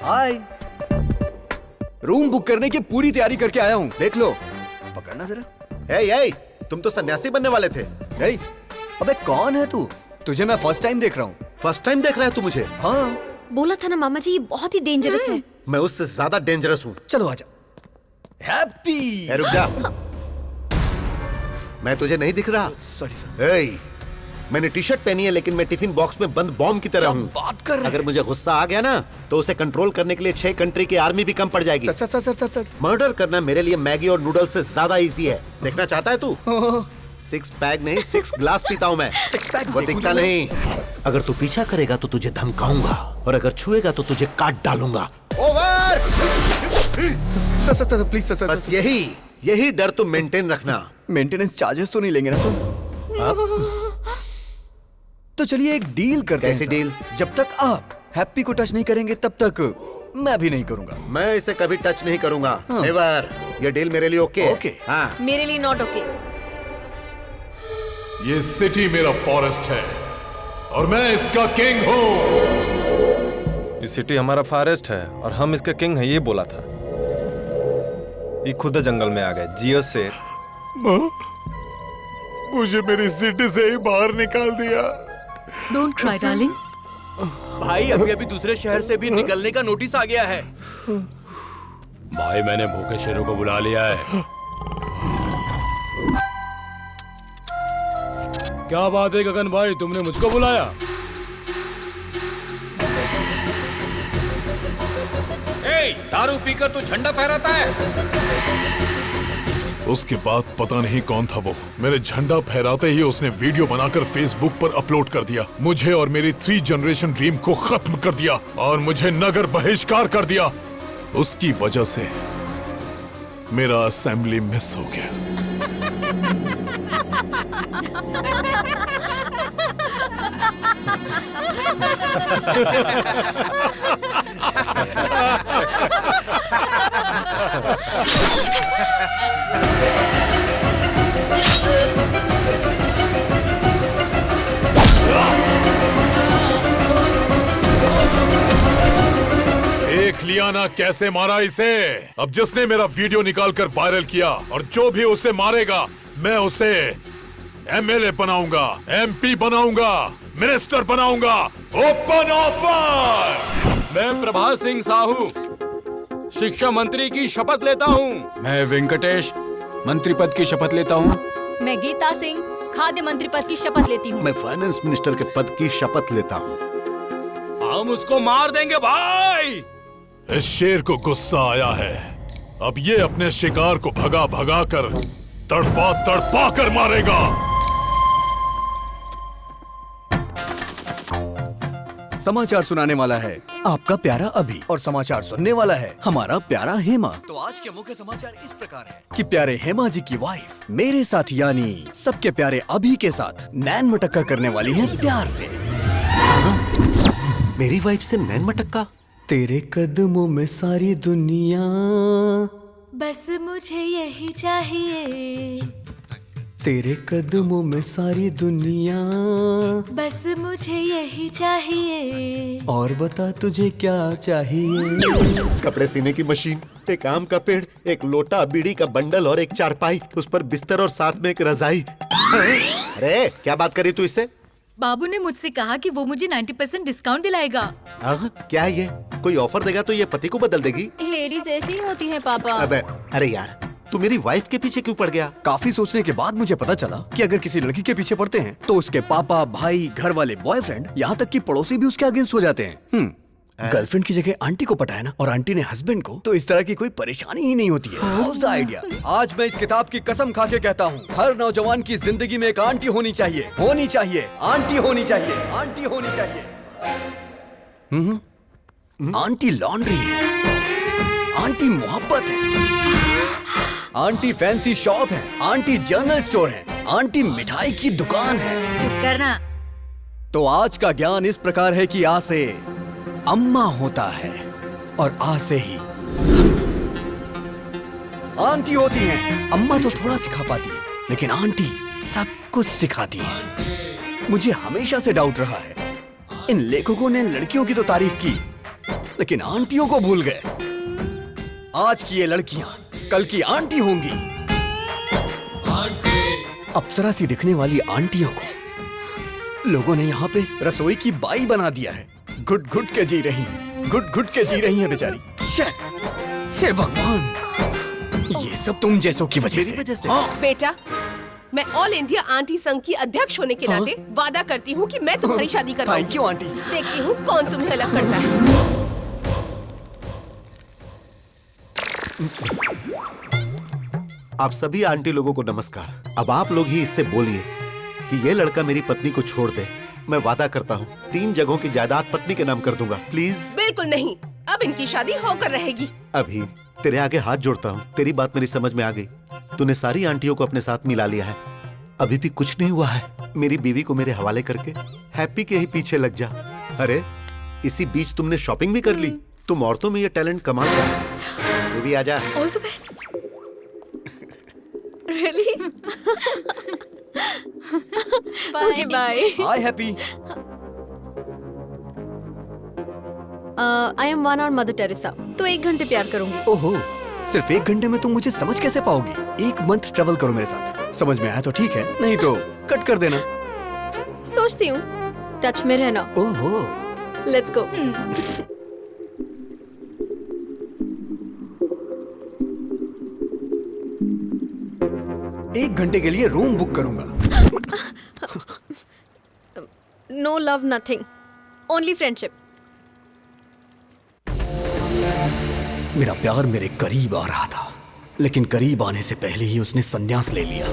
हाय, रूम बुक करने की पूरी तैयारी करके आया हूँ, देख लो। पकड़ना जरा। ए, तुम तो सन्यासी बनने वाले थे। ए, अबे कौन है तू? तुझे मैं फर्स्ट टाइम देख रहा हूँ। फर्स्ट टाइम देख रहा है तू मुझे? हाँ। बोला था ना मामा जी, ये बहुत ही डेंजरस है। मैं उससे ज्यादा डेंजरस हूँ। चलो आजा। हैप्पी! रुक जा। मैं तुझे नहीं दिख रहा? Sorry sir. मैंने टी शर्ट पहनी है, लेकिन मैं टिफिन बॉक्स में बंद बॉम्ब की तरह हूँ। बात कर रहे अगर मुझे गुस्सा आ गया ना, तो उसे कंट्रोल करने के लिए 6 कंट्री की आर्मी भी कम पड़ जाएगी। सर। मर्डर करना मेरे लिए मैगी और नूडल्स से ज्यादा इजी है। देखना चाहता है तू? 6 पैक नहीं, 6 ग्लास पीता हूँ मैं। 6 पैक वो दिखता नहीं। अगर तू पीछा करेगा तो तुझे धमकाऊंगा, और अगर छुएगा तो तुझे काट डालूंगा। ओवर! Sir please sir. बस यही डर तुम मेंटेन रखना। मेंटेनेंस चार्जेस तो नहीं लेंगे ना सर? तो चलिए एक डील करते हैं। कैसी डील? जब तक आप हैप्पी को टच नहीं करेंगे, तब तक मैं भी नहीं करूंगा। मैं इसे कभी टच नहीं करूंगा। नेवर। ये डील मेरे लिए ओके? ओके। हाँ। मेरे लिए नॉट ओके। ये सिटी मेरा फॉरेस्ट है और मैं इसका किंग हूँ। ये सिटी हमारा फॉरेस्ट है और हम इसका किंग है, ये बोला था। ये खुद जंगल में आ गए। जियो शेर। मुझे मेरी सिटी से ही बाहर निकाल दिया। Don't cry darling. भाई अभी दूसरे शहर से भी निकलने का नोटिस आ गया है। भाई मैंने भूखे शेरों को बुला लिया है। क्या बात है गगन भाई, तुमने मुझको बुलाया? दारू पीकर तू झंडा फहराता है? उसके बाद पता नहीं कौन था वो, मेरे झंडा फहराते ही उसने वीडियो बनाकर फेसबुक पर अपलोड कर दिया। मुझे और मेरी 3 जनरेशन ड्रीम को खत्म कर दिया और मुझे नगर बहिष्कार कर दिया। उसकी वजह से मेरा असेंबली मिस हो गया। देख लिया ना कैसे मारा इसे। अब जिसने मेरा वीडियो निकालकर वायरल किया और जो भी उसे मारेगा मैं उसे एमएलए बनाऊंगा, एमपी बनाऊंगा, मिनिस्टर बनाऊंगा। Open offer. मैं प्रभात सिंह साहू शिक्षा मंत्री की शपथ लेता हूँ। मैं वेंकटेश मंत्री पद की शपथ लेता हूँ। मैं गीता सिंह खाद्य मंत्री पद की शपथ लेती हूँ। मैं फाइनेंस मिनिस्टर के पद की शपथ लेता हूँ। हम उसको मार देंगे भाई। इस शेर को गुस्सा आया है। अब ये अपने शिकार को भगा भगा कर तड़पा तड़पा कर मारेगा। समाचार सुनाने वाला है आपका प्यारा अभी और समाचार सुनने वाला है हमारा प्यारा हेमा। तो आज के मुख्य समाचार इस प्रकार है कि प्यारे हेमा जी की वाइफ मेरे साथ यानी सबके प्यारे अभी के साथ नैन मटक्का करने वाली है प्यार से। मेरी वाइफ से नैन मटक्का? तेरे कदमों में सारी दुनिया, बस मुझे यही चाहिए। तेरे कदमों में सारी दुनिया, बस मुझे यही चाहिए। और बता तुझे क्या चाहिए। कपड़े सीने की मशीन, एक आम का पेड़, एक लोटा, बीड़ी का बंडल और एक चारपाई, उस पर बिस्तर और साथ में एक रजाई। अरे क्या बात करी तू इससे? बाबू ने मुझसे कहा कि वो मुझे 90% डिस्काउंट दिलाएगा। क्या है ये? कोई ऑफर देगा तो ये पति को बदल देगी? लेडीज ऐसी ही होती हैं पापा। अबे अरे यार, तू मेरी वाइफ के पीछे क्यों पड़ गया? काफी सोचने के बाद मुझे पता चला कि अगर किसी लड़की के पीछे पड़ते हैं तो उसके पापा, भाई, घर वाले, बॉयफ्रेंड, यहाँ तक कि पड़ोसी भी उसके अगेंस्ट हो जाते हैं। गर्लफ्रेंड की जगह आंटी को पटाया ना और आंटी ने हस्बैंड को, तो इस तरह की कोई परेशानी ही नहीं होती है। How's the idea? आज मैं इस किताब की कसम खा के कहता हूँ, हर नौजवान की जिंदगी में एक आंटी होनी चाहिए, होनी चाहिए, आंटी होनी चाहिए, आंटी होनी चाहिए। आंटी लॉन्ड्री है, आंटी मोहब्बत है, आंटी फैंसी शॉप है, आंटी जनरल स्टोर है, आंटी मिठाई की दुकान है। चुप करना। तो आज का ज्ञान इस प्रकार है कि आ से अम्मा होता है और आ से ही आंटी होती है। अम्मा तो थोड़ा सिखा पाती है, लेकिन आंटी सब कुछ सिखाती है। मुझे हमेशा से डाउट रहा है, इन लेखकों ने लड़कियों की तो तारीफ की, लेकिन आंटियों को भूल गए। आज की ये लड़कियां कल की आंटी होंगी। अप्सरा सी दिखने वाली आंटियों को लोगों ने यहाँ पे रसोई की बाई बना दिया है। घुट घुट के जी रही, घुट घुट के जी रही है बेचारी। हे भगवान, ये सब तुम जैसों की वजह से। हाँ। बेटा, मैं ऑल इंडिया आंटी संघ की अध्यक्ष होने के नाते वादा करती हूँ कि मैं तुम्हारी शादी करवाऊंगी। Thank you aunty. देखती हूँ कौन तुम्हें अलग करता है। आप सभी आंटी लोगों को नमस्कार। अब आप लोग ही इससे बोलिए कि ये लड़का मेरी पत्नी को छोड़ दे। मैं वादा करता हूँ 3 जगहों की जायदाद पत्नी के नाम कर दूंगा। प्लीज। बिल्कुल नहीं, अब इनकी शादी होकर रहेगी। अभी तेरे आगे हाथ जोड़ता हूँ, तेरी बात मेरी समझ में आ गई। तूने सारी आंटियों को अपने साथ मिला लिया है, अभी भी कुछ नहीं हुआ है। मेरी बीवी को मेरे हवाले करके हैप्पी के ही पीछे लग जा। अरे इसी बीच तुमने शॉपिंग भी कर ली। तुम औरतों में ये टैलेंट कमाल का है। तू भी आजा। All the best. Really? Okay bye. Hi happy. I am 1 और मदर टेरेसा, तो 1 घंटे प्यार करूंगी। ओहो, सिर्फ 1 घंटे में तुम मुझे समझ कैसे पाओगी? 1 मंथ ट्रेवल करो मेरे साथ, समझ में आया तो ठीक है, नहीं तो कट कर देना। सोचती हूँ, टच में रहना। ओहो, लेट्स गो। 1 घंटे के लिए रूम बुक करूंगा। No love nothing, only friendship. मेरा प्यार मेरे करीब आ रहा था, लेकिन करीब आने से पहले ही उसने संन्यास ले लिया।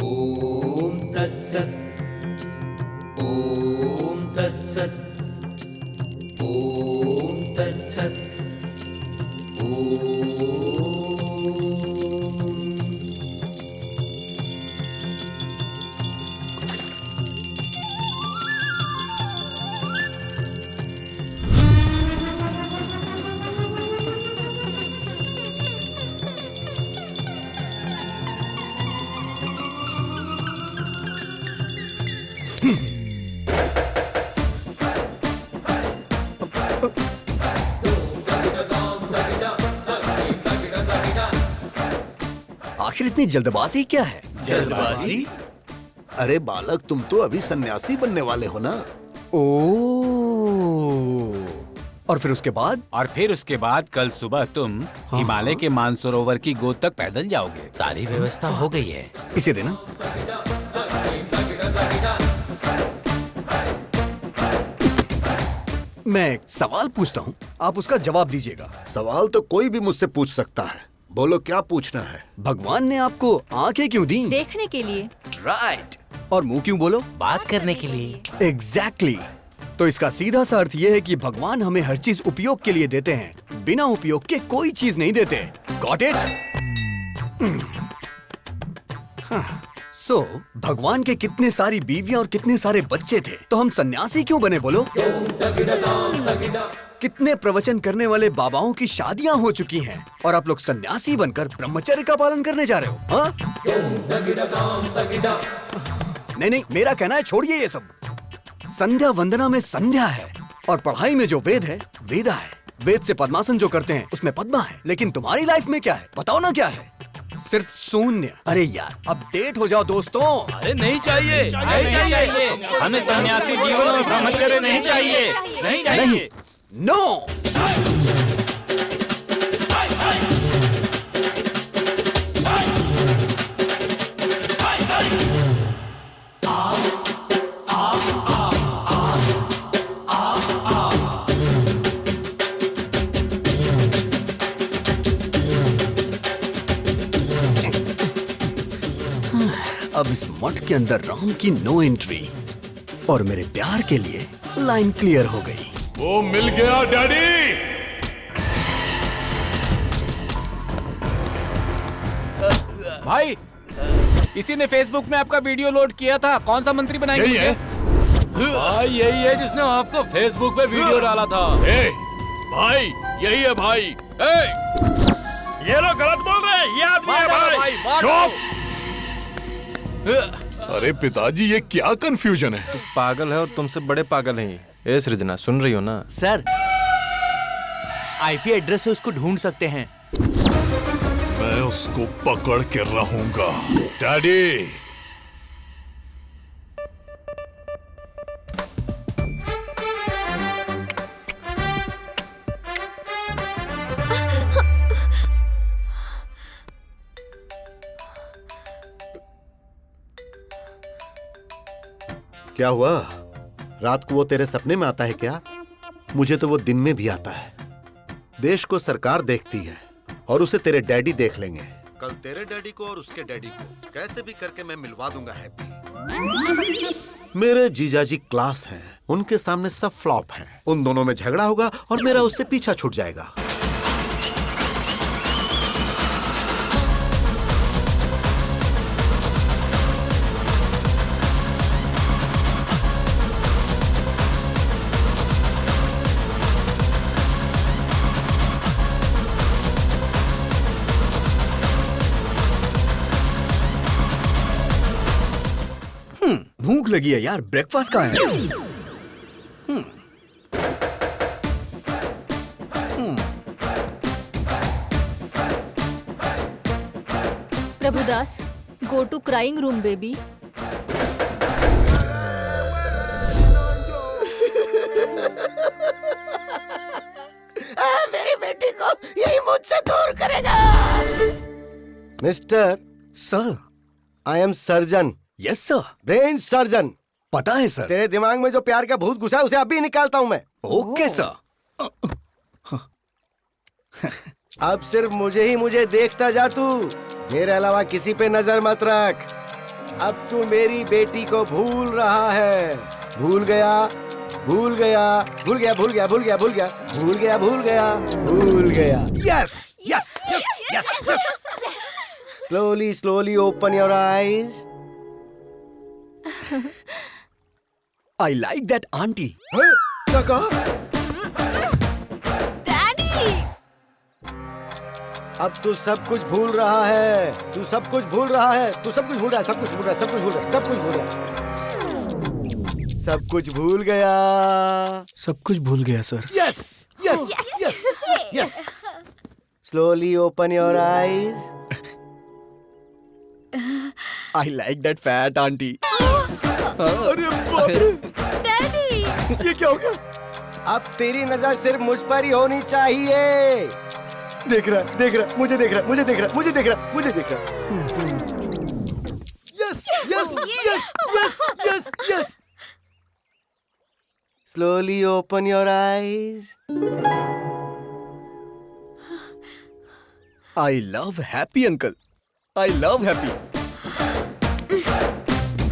ओम तत्सत, ओम तत्सत, ओम तत्सत, आखिर इतनी जल्दबाजी क्या है? जल्दबाजी? अरे बालक, तुम तो अभी सन्यासी बनने वाले हो ना। और फिर उसके बाद? और फिर उसके बाद कल सुबह तुम हिमालय के मानसरोवर की गोद तक पैदल जाओगे। सारी व्यवस्था हो गई है। इसे देना। मैं एक सवाल पूछता हूँ, आप उसका जवाब दीजिएगा। सवाल तो कोई भी मुझसे पूछ सकता है, बोलो क्या पूछना है। भगवान ने आपको आंखें क्यों दी? देखने के लिए। राइट। और मुंह क्यों बोलो? बात करने के लिए। एग्जैक्टली। तो इसका सीधा सा अर्थ ये है कि भगवान हमें हर चीज उपयोग के लिए देते हैं, बिना उपयोग के कोई चीज नहीं देते। Got it? सो भगवान के कितने सारी बीवियां और कितने सारे बच्चे थे, तो हम सन्यासी क्यों बने बोलो? कितने प्रवचन करने वाले बाबाओं की शादियां हो चुकी हैं और आप लोग सन्यासी बनकर ब्रह्मचर्य का पालन करने जा रहे हो? हाँ? नहीं, मेरा कहना है छोड़िए ये सब। संध्या वंदना में संध्या है और पढ़ाई में जो वेद है वेदा है। वेद से पद्मासन जो करते हैं उसमें पद्मा है। लेकिन तुम्हारी लाइफ में क्या है बताओ ना? क्या है? सिर्फ शून्य। अरे यार अपडेट हो जाओ दोस्तों। अरे नहीं चाहिए, नहीं चाहिए, हमें सन्यासी जीवन और ब्रह्मचर्य नहीं चाहिए, नहीं चाहिए। नो। अब इस मठ के अंदर राम की नो एंट्री और मेरे प्यार के लिए लाइन क्लियर हो गई। वो मिल गया डैडी। भाई, इसी ने फेसबुक में आपका वीडियो लोड किया था। कौन सा मंत्री बनाएंगे? यही है भाई, यही है जिसने आपको फेसबुक पे वीडियो डाला था। भाई यही है भाई। ये लोग गलत बोल रहे हैं, ये आदमी है भाई। चुप। अरे पिताजी, ये क्या कंफ्यूजन है? पागल है और तुमसे बड़े पागल हैं। ए सृजना, सुन रही हो ना? सर, आईपी एड्रेस से उसको ढूंढ सकते हैं। मैं उसको पकड़ के रहूंगा डैडी। क्या हुआ? रात को वो तेरे सपने में आता है क्या? मुझे तो वो दिन में भी आता है। देश को सरकार देखती है और उसे तेरे डैडी देख लेंगे। कल तेरे डैडी को और उसके डैडी को कैसे भी करके मैं मिलवा दूंगा हैप्पी। मेरे जीजाजी क्लास हैं, उनके सामने सब फ्लॉप हैं। उन दोनों में झगड़ा होगा और मेरा उससे पीछा छूट जाएगा। भूख लगी है यार, ब्रेकफास्ट कहाँ है? Prabhudas, go to crying room baby. मेरी बेटी को यही मुझसे दूर करेगा। Mister sir, I am surgeon, yes sir. Brain surgeon. पता है सर। तेरे दिमाग में जो प्यार का भूत घुसा है उसे अभी निकालता हूँ मैं। Okay sir. अब सिर्फ मुझे देखता जा तू, मेरे अलावा किसी पे नजर मत रख। अब तू मेरी बेटी को भूल रहा है। भूल गया भूल गया भूल गया भूल गया भूल गया भूल गया भूल गया भूल गया भूल गया। Yes yes yes yes yes. Slowly slowly open your eyes. I like that aunty. क्या कहा? अब तू सब कुछ भूल रहा है। तू सब कुछ भूल रहा है। तू सब कुछ भूल रहा है। सब कुछ भूल रहा है। सब कुछ भूल रहा है। सब कुछ भूल रहा है। सब कुछ भूल गया। सब कुछ भूल गया sir. Yes yes yes yes. Slowly open your eyes. I like that fat aunty. अरे बाप रे। डैडी ये क्या हो गया? अब तेरी नजर सिर्फ मुझ पर ही होनी चाहिए। देख रहा मुझे देख रहा मुझे देख रहा मुझे देख रहा मुझे देख रहा। Yes yes yes yes yes yes. Slowly open your eyes. I love happy uncle. I love happy.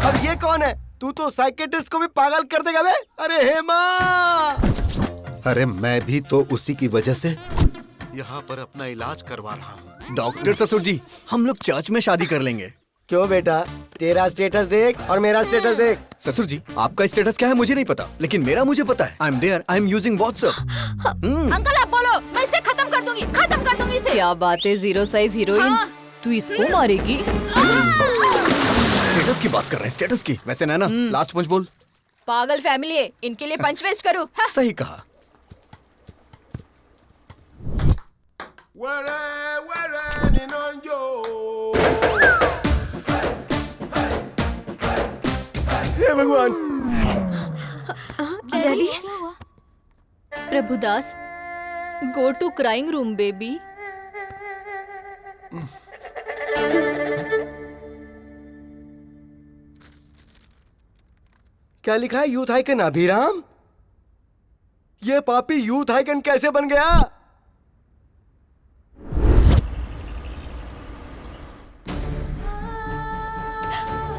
अब ये कौन है? तू तो साइकेट्रिस्ट को भी पागल कर देगा बे। अरे हेमा। अरे मैं भी तो उसी की वजह से यहाँ पर अपना इलाज करवा रहा हूँ। डॉक्टर ससुर जी, हम लोग चर्च में शादी कर लेंगे। क्यों बेटा? तेरा स्टेटस देख और मेरा स्टेटस देख। ससुर जी, आपका स्टेटस क्या है मुझे नहीं पता, लेकिन मेरा मुझे पता है। I am there, I am using WhatsApp. Uncle आप बोलो, मैं इसे खत्म कर दूंगी इसे। क्या बात है जीरो साइज हीरोइन। तू इसको मारेगी? स्टेटस की बात कर रहे हैं, स्टेटस की। वैसे नैना, लास्ट पंच बोल। पागल फैमिली है, इनके लिए पंच वेस्ट करूं? सही कहा। हे भगवान। Daddy. Prabhudas, go to crying room baby. क्या लिखा है? Youth icon Abhiram. ये पापी यूथ आइकन कैसे बन गया?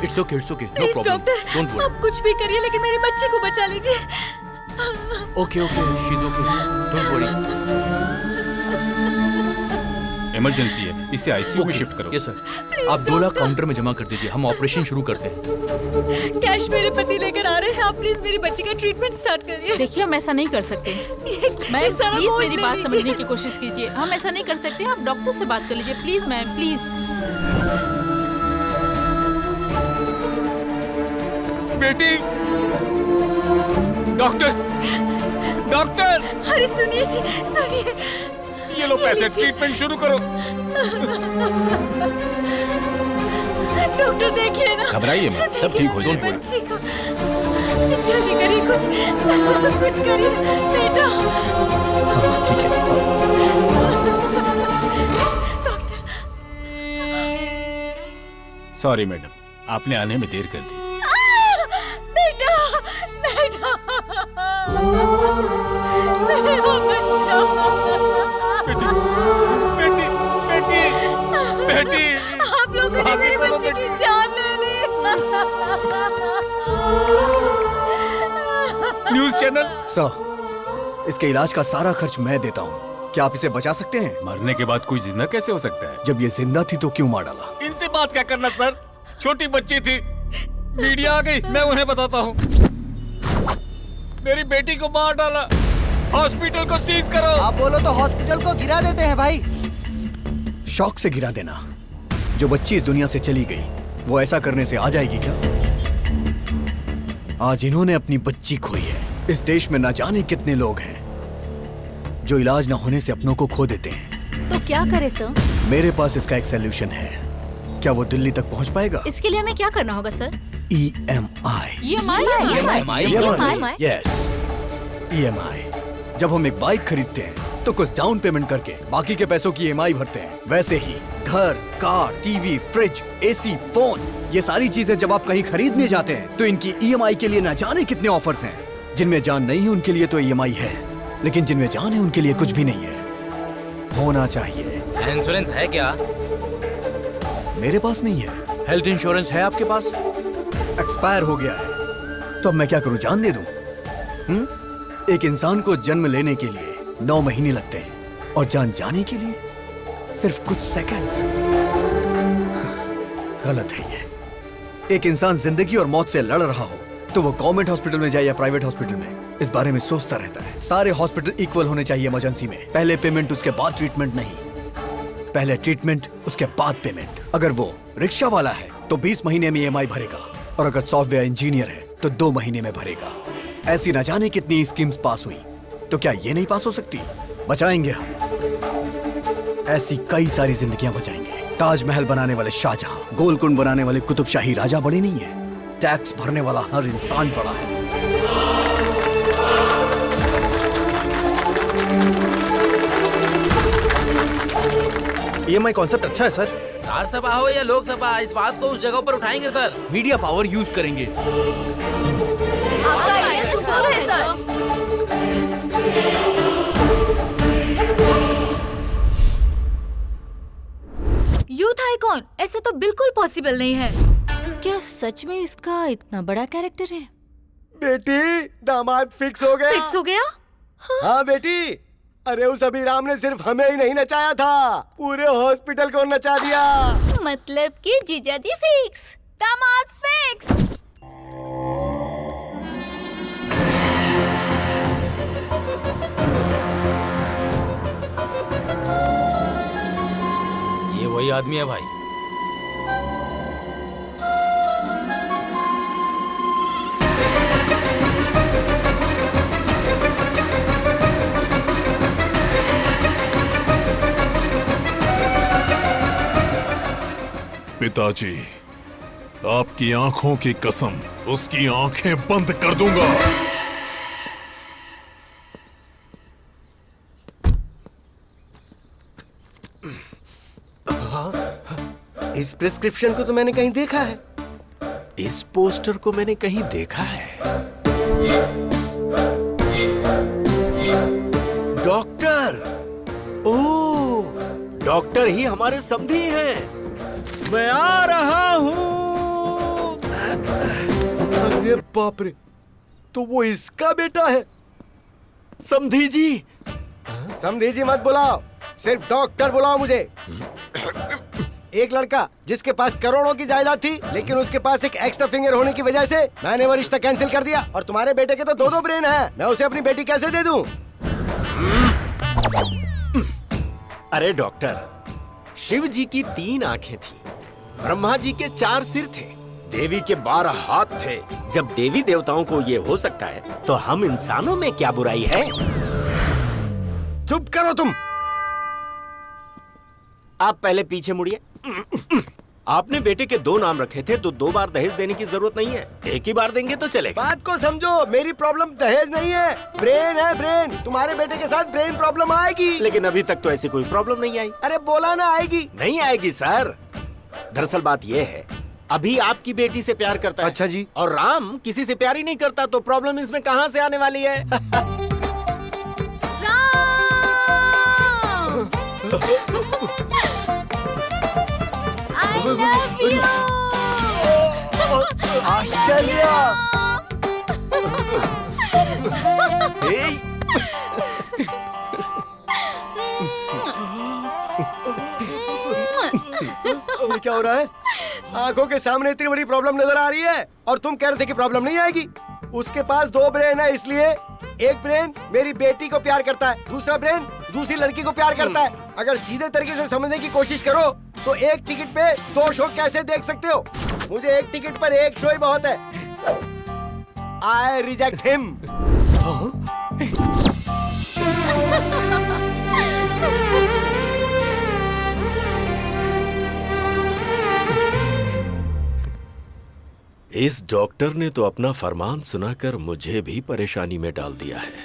It's okay no problem. Doctor, don't worry. आप कुछ भी करिए लेकिन मेरी बच्ची को बचा लीजिए। Okay she is okay, don't worry. Emergency है, इसे आईसीयू में शिफ्ट करो। Yes sir. आप 2 लाख काउंटर में जमा कर दीजिए, हम ऑपरेशन शुरू करते हैं। कैश मेरे पति लेकर आ रहे हैं। आप प्लीज मेरी बच्ची का ट्रीटमेंट स्टार्ट करिए। देखिए हम ऐसा नहीं कर सकते। मैम प्लीज मेरी बात समझने की कोशिश कीजिए। हम ऐसा नहीं कर सकते। आप डॉक्टर से बात कर लीजिए प्लीज मैम, प्लीज। बेटी, डॉक्टर डॉक्टर। अरे सुनिए जी, सुनिए। ये लो पैसे, ट्रीटमेंट शुरू करो। डॉक्टर देखिए ना। घबराइए मत, सब ठीक हो जाएगा। बच्ची को जल्दी करिए, कुछ करिए बेटा। ठीक है। सॉरी मैडम, आपने आने में देर कर दी। बेटा बेटा मेरा बच्चा। बेटी बेटी बेटी, आप लोगों ने मेरे बच्चे की जान ले ली। News channel. सर, इसके इलाज का सारा खर्च मैं देता हूँ। क्या आप इसे बचा सकते हैं? मरने के बाद कोई जिंदा कैसे हो सकता है? जब ये जिंदा थी तो क्यों मार डाला? इनसे बात क्या करना सर, छोटी बच्ची थी। मीडिया आ गई, मैं उन्हें बताता हूँ। मेरी बेटी को मार डाला। हॉस्पिटल को सीज करो। आप बोलो तो हॉस्पिटल को गिरा देते हैं भाई। शौक से गिरा देना। जो बच्ची इस दुनिया से चली गई, वो ऐसा करने से आ जाएगी क्या? आज इन्होंने अपनी बच्ची खोई है। इस देश में न जाने कितने लोग हैं जो इलाज न होने से अपनों को खो देते हैं। तो क्या करे सर? मेरे पास इसका एक सलूशन है। क्या वो दिल्ली तक पहुंच पाएगा? इसके लिए हमें क्या करना होगा सर? EMI। Yes, EMI। जब हम एक बाइक खरीदते हैं तो कुछ डाउन पेमेंट करके बाकी के पैसों की EMI भरते हैं। वैसे ही घर, car, TV, fridge, AC, phone ये सारी चीजें जब आप कहीं खरीदने जाते हैं तो इनकी EMI के लिए न जाने कितने ऑफर्स हैं। जिनमें जान नहीं है उनके लिए तो EMI है, लेकिन जिनमें जान है उनके लिए कुछ भी नहीं है। होना चाहिए। इंश्योरेंस है क्या? मेरे पास नहीं है। हेल्थ इंश्योरेंस है आपके पास? एक्सपायर हो गया है। तो अब मैं क्या करूं, जान दे दूं? एक इंसान को जन्म लेने के लिए 9 महीने लगते हैं और जान जाने के लिए सिर्फ कुछ सेकंड्स। गलत है ये। एक इंसान जिंदगी और मौत से लड़ रहा हो तो वो गवर्नमेंट हॉस्पिटल में जाए या प्राइवेट हॉस्पिटल में, इस बारे में सोचता रहता है। सारे हॉस्पिटल इक्वल होने चाहिए इमरजेंसी में। पहले पेमेंट उसके बाद ट्रीटमेंट नहीं, पहले ट्रीटमेंट उसके बाद पेमेंट। अगर वो रिक्शा वाला है तो 20 महीने में EMI भरेगा, और अगर सॉफ्टवेयर इंजीनियर है तो 2 महीने में भरेगा। ऐसी न जाने कितनी स्कीम्स पास हुई, तो क्या ये नहीं पास हो सकती? बचाएंगे हम। ऐसी कई सारी जिंदगियां बचाएंगे। ताजमहल बनाने वाले शाहजहां, गोलकुंड बनाने वाले कुतुबशाही राजा बड़े नहीं है, टैक्स भरने वाला हर इंसान बड़ा है। EMI कॉन्सेप्ट अच्छा है सर। राज्यसभा हो या लोकसभा, इस बात को उस जगह पर उठाएंगे सर। मीडिया पावर यूज करेंगे। आपका आइडिया सुपर है सर। यूथ आइकॉन, ऐसा तो बिल्कुल पॉसिबल नहीं है। क्या सच में इसका इतना बड़ा कैरेक्टर है? बेटी, दामाद फिक्स हो गया। फिक्स हो गया? हाँ बेटी, अरे उस अभिराम ने सिर्फ हमें ही नहीं नचाया था, पूरे हॉस्पिटल को नचा दिया। मतलब कि जीजाजी फिक्स, दामाद फिक्स। ये वही आदमी है भाई। पिताजी, आपकी आंखों की कसम, उसकी आंखें बंद कर दूंगा। इस प्रिस्क्रिप्शन को तो मैंने कहीं देखा है। इस पोस्टर को मैंने कहीं देखा है। डॉक्टर, ओह, डॉक्टर ही हमारे समधी हैं। मैं आ रहा हूँ। अरे बाप रे, तो वो इसका बेटा है। समधी जी। समधी जी मत बुलाओ, सिर्फ डॉक्टर बुलाओ मुझे। एक लड़का जिसके पास करोड़ों की जायदाद थी, लेकिन उसके पास एक एक्स्ट्रा फिंगर होने की वजह से मैंने वो रिश्ता कैंसिल कर दिया। और तुम्हारे बेटे के तो 2 ब्रेन हैं, मैं उसे अपनी बेटी कैसे दे दूं? अरे डॉक्टर, शिव जी की 3 आंखें थी, ब्रह्मा जी के 4 सिर थे, देवी के 12 हाथ थे। जब देवी देवताओं को ये हो सकता है तो हम इंसानों में क्या बुराई है? चुप करो तुम। आप पहले पीछे मुड़िए। आपने बेटे के 2 नाम रखे थे तो 2 बार दहेज देने की जरूरत नहीं है, एक ही बार देंगे तो चलेगा। बात को समझो, मेरी प्रॉब्लम दहेज नहीं है, ब्रेन है ब्रेन। तुम्हारे बेटे के साथ ब्रेन प्रॉब्लम आएगी। लेकिन अभी तक तो ऐसी कोई प्रॉब्लम नहीं आई। अरे बोला ना आएगी। नहीं आएगी सर। दरअसल बात यह है, अभी आपकी बेटी से प्यार करता है। अच्छा जी। और राम किसी से प्यार ही नहीं करता, तो प्रॉब्लम इसमें कहां से आने वाली है? I love you. आश्चर्य। ये क्या हो रहा है? आंखों के सामने इतनी बड़ी प्रॉब्लम नजर आ रही है और तुम कह रहे थे कि प्रॉब्लम नहीं आएगी। उसके पास 2 ब्रेन है, इसलिए एक ब्रेन मेरी बेटी को प्यार करता है, दूसरा ब्रेन दूसरी लड़की को प्यार करता है। अगर सीधे तरीके से समझने की कोशिश करो तो एक टिकट पे 2 शो कैसे देख सकते हो? मुझे एक टिकट पर एक शो ही बहुत है। I reject him. इस डॉक्टर ने तो अपना फरमान सुनाकर मुझे भी परेशानी में डाल दिया है।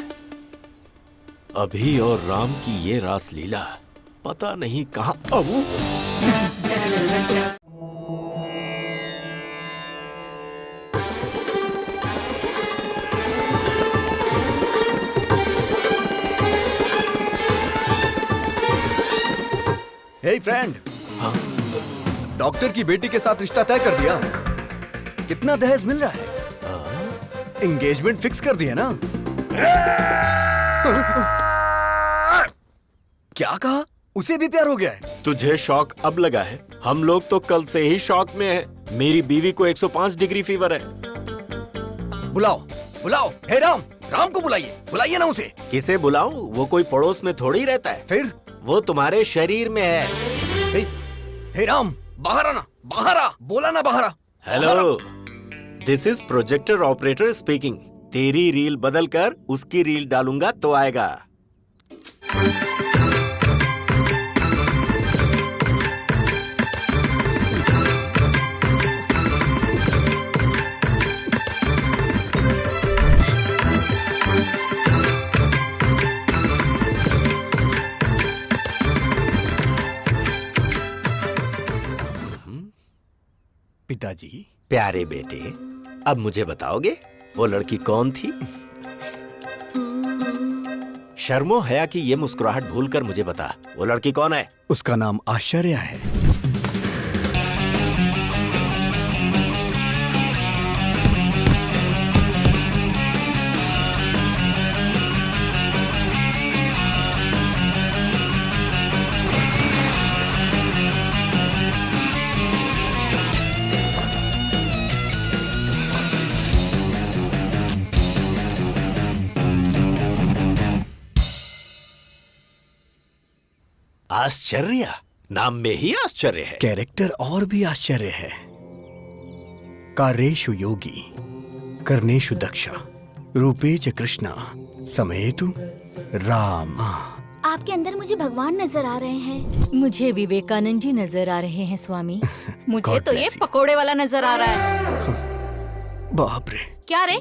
अभी और राम की ये रास लीला पता नहीं कहां। हे फ्रेंड, डॉक्टर की बेटी के साथ रिश्ता तय कर दिया। कितना दहेज मिल रहा है? एंगेजमेंट फिक्स कर दिया ना? क्या कहा? उसे भी प्यार हो गया है? तुझे शॉक अब लगा है? हम लोग तो कल से ही शॉक में हैं। मेरी बीवी को 105 डिग्री फीवर है। बुलाओ, बुलाओ। हे राम, राम को बुलाइए, बुलाइए ना उसे। किसे बुलाऊं? वो कोई पड़ोस में थोड़ी रहता है। फिर वो तुम्हारे शरीर में है। हे राम, बाहर आना, बाहर आ, बोला ना बाहर आ। Hello, this is projector operator speaking. तेरी रील बदल कर उसकी रील डालूंगा तो आएगा। पिताजी। प्यारे बेटे, अब मुझे बताओगे वो लड़की कौन थी? शर्मो हया की ये मुस्कुराहट भूलकर मुझे बता, वो लड़की कौन है? उसका नाम आश्चर्य है। आश्चर्य, नाम में ही आश्चर्य है। कैरेक्टर और भी आश्चर्य है। कार्येषु योगी, कर्णेषु दक्ष, रूपेच कृष्णा, समेतु राम। आपके अंदर मुझे भगवान नजर आ रहे हैं। मुझे विवेकानंद जी नजर आ रहे हैं स्वामी। मुझे तो ये पकोड़े वाला नजर आ रहा है। बाप रे। क्या रे,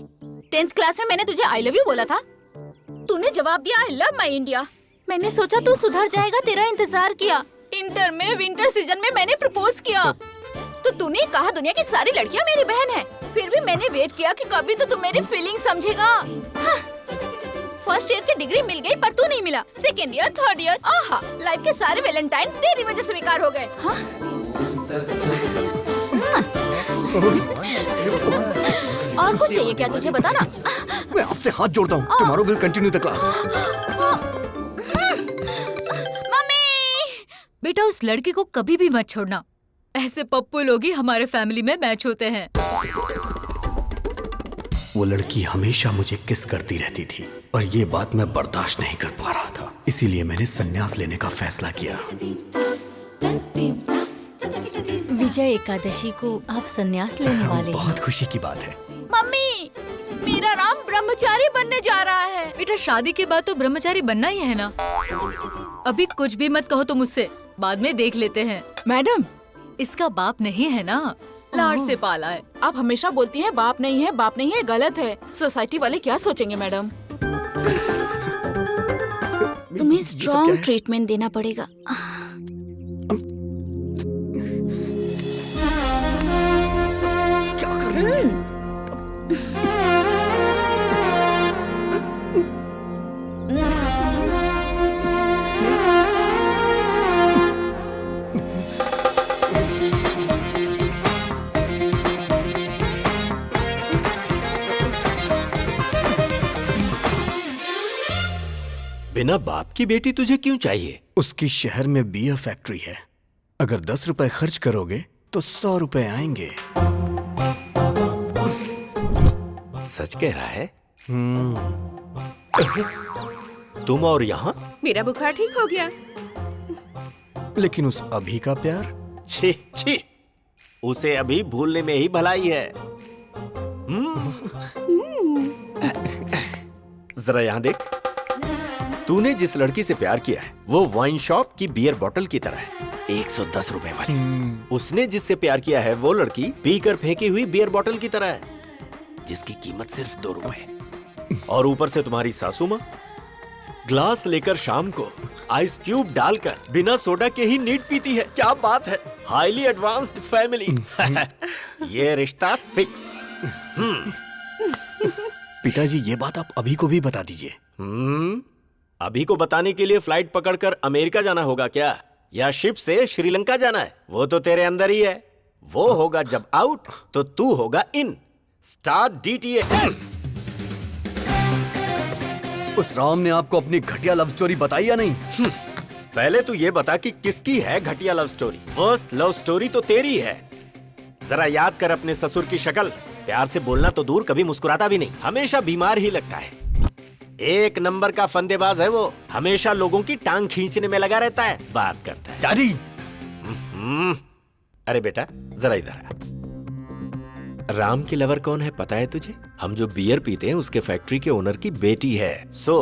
10th क्लास में मैंने तुझे आई लव यू बोला था, तूने जवाब दिया आई लव माई इंडिया। मैंने सोचा तू सुधर जाएगा, तेरा इंतजार किया। इंटर में विंटर सीजन में मैंने प्रपोज किया तो तूने कहा दुनिया की सारी लड़कियां मेरी बहन है। फिर भी मैंने वेट किया कि कभी तो तू मेरी फीलिंग समझेगा। फर्स्ट ईयर की डिग्री मिल गई पर तू नहीं मिला। सेकेंड ईयर, थर्ड ईयर, आहा, लाइफ के सारे वैलेंटाइन तेरी वजह से बेकार हो गए। और कुछ चाहिए क्या तुझे, बता ना। मैं आपसे हाथ जोड़ता हूँ। Tomorrow will continue the class. बेटा, उस लड़के को कभी भी मत छोड़ना। ऐसे पप्पू लोग ही हमारे फैमिली में मैच होते हैं। वो लड़की हमेशा मुझे किस करती रहती थी और ये बात मैं बर्दाश्त नहीं कर पा रहा था। इसीलिए मैंने संन्यास लेने का फैसला किया। विजय एकादशी को आप संन्यास लेने वाले हैं। बहुत खुशी की बात है। मम्मी, मेरा राम ब्रह्मचारी बनने जा रहा है। बेटा, शादी के बाद तो ब्रह्मचारी बनना ही है ना। अभी कुछ भी मत कहो तुम मुझसे, बाद में देख लेते हैं। मैडम, इसका बाप नहीं है ना, लाड से पाला है। आप हमेशा बोलती हैं बाप नहीं है, बाप नहीं है, गलत है। सोसाइटी वाले क्या सोचेंगे मैडम? तुम्हें स्ट्रॉन्ग ट्रीटमेंट देना पड़ेगा। क्या कर रही है? बिना बाप की बेटी तुझे क्यों चाहिए? उसकी शहर में बियर फैक्ट्री है। अगर 10 रुपए खर्च करोगे तो 100 रुपए आएंगे। सच कह रहा है? तुम और यहाँ? मेरा बुखार ठीक हो गया। लेकिन उस अभी का प्यार? छी छी, उसे अभी भूलने में ही भलाई है। जरा यहाँ देख, तूने जिस लड़की से प्यार किया है वो वाइन शॉप की बियर बोतल की तरह है, 110 रुपए वाली। उसने जिससे प्यार किया है वो लड़की पीकर फेंकी हुई बियर बोतल की तरह है, जिसकी कीमत सिर्फ 2 रुपए। और ऊपर से तुम्हारी सासू माँ ग्लास लेकर शाम को आइस क्यूब डालकर बिना सोडा के ही नीट पीती है। क्या बात है, हाईली एडवांस्ड फैमिली। ये रिश्ता फिक्स। पिताजी, ये बात आप अभी को भी बता दीजिए। अभी को बताने के लिए फ्लाइट पकड़कर अमेरिका जाना होगा क्या? या शिप से श्रीलंका जाना है, वो तो तेरे अंदर ही है। वो होगा जब आउट तो तू होगा इन। Start DTA। उस राम ने आपको अपनी घटिया लव स्टोरी बताई या नहीं? पहले तू ये बता कि किसकी है घटिया love story. First love story तो तेरी है। जरा याद कर अपने ससुर की शक्ल। प्यार से बोलना तो दूर, कभी मुस्कुराता भी नहीं, हमेशा बीमार ही लगता है। एक नंबर का फंदेबाज है वो, हमेशा लोगों की टांग खींचने में लगा रहता है, बात करता है। डैडी! अरे बेटा जरा इधर आ। राम की लवर कौन है पता है तुझे? हम जो बियर पीते हैं उसके फैक्ट्री के ओनर की बेटी है। सो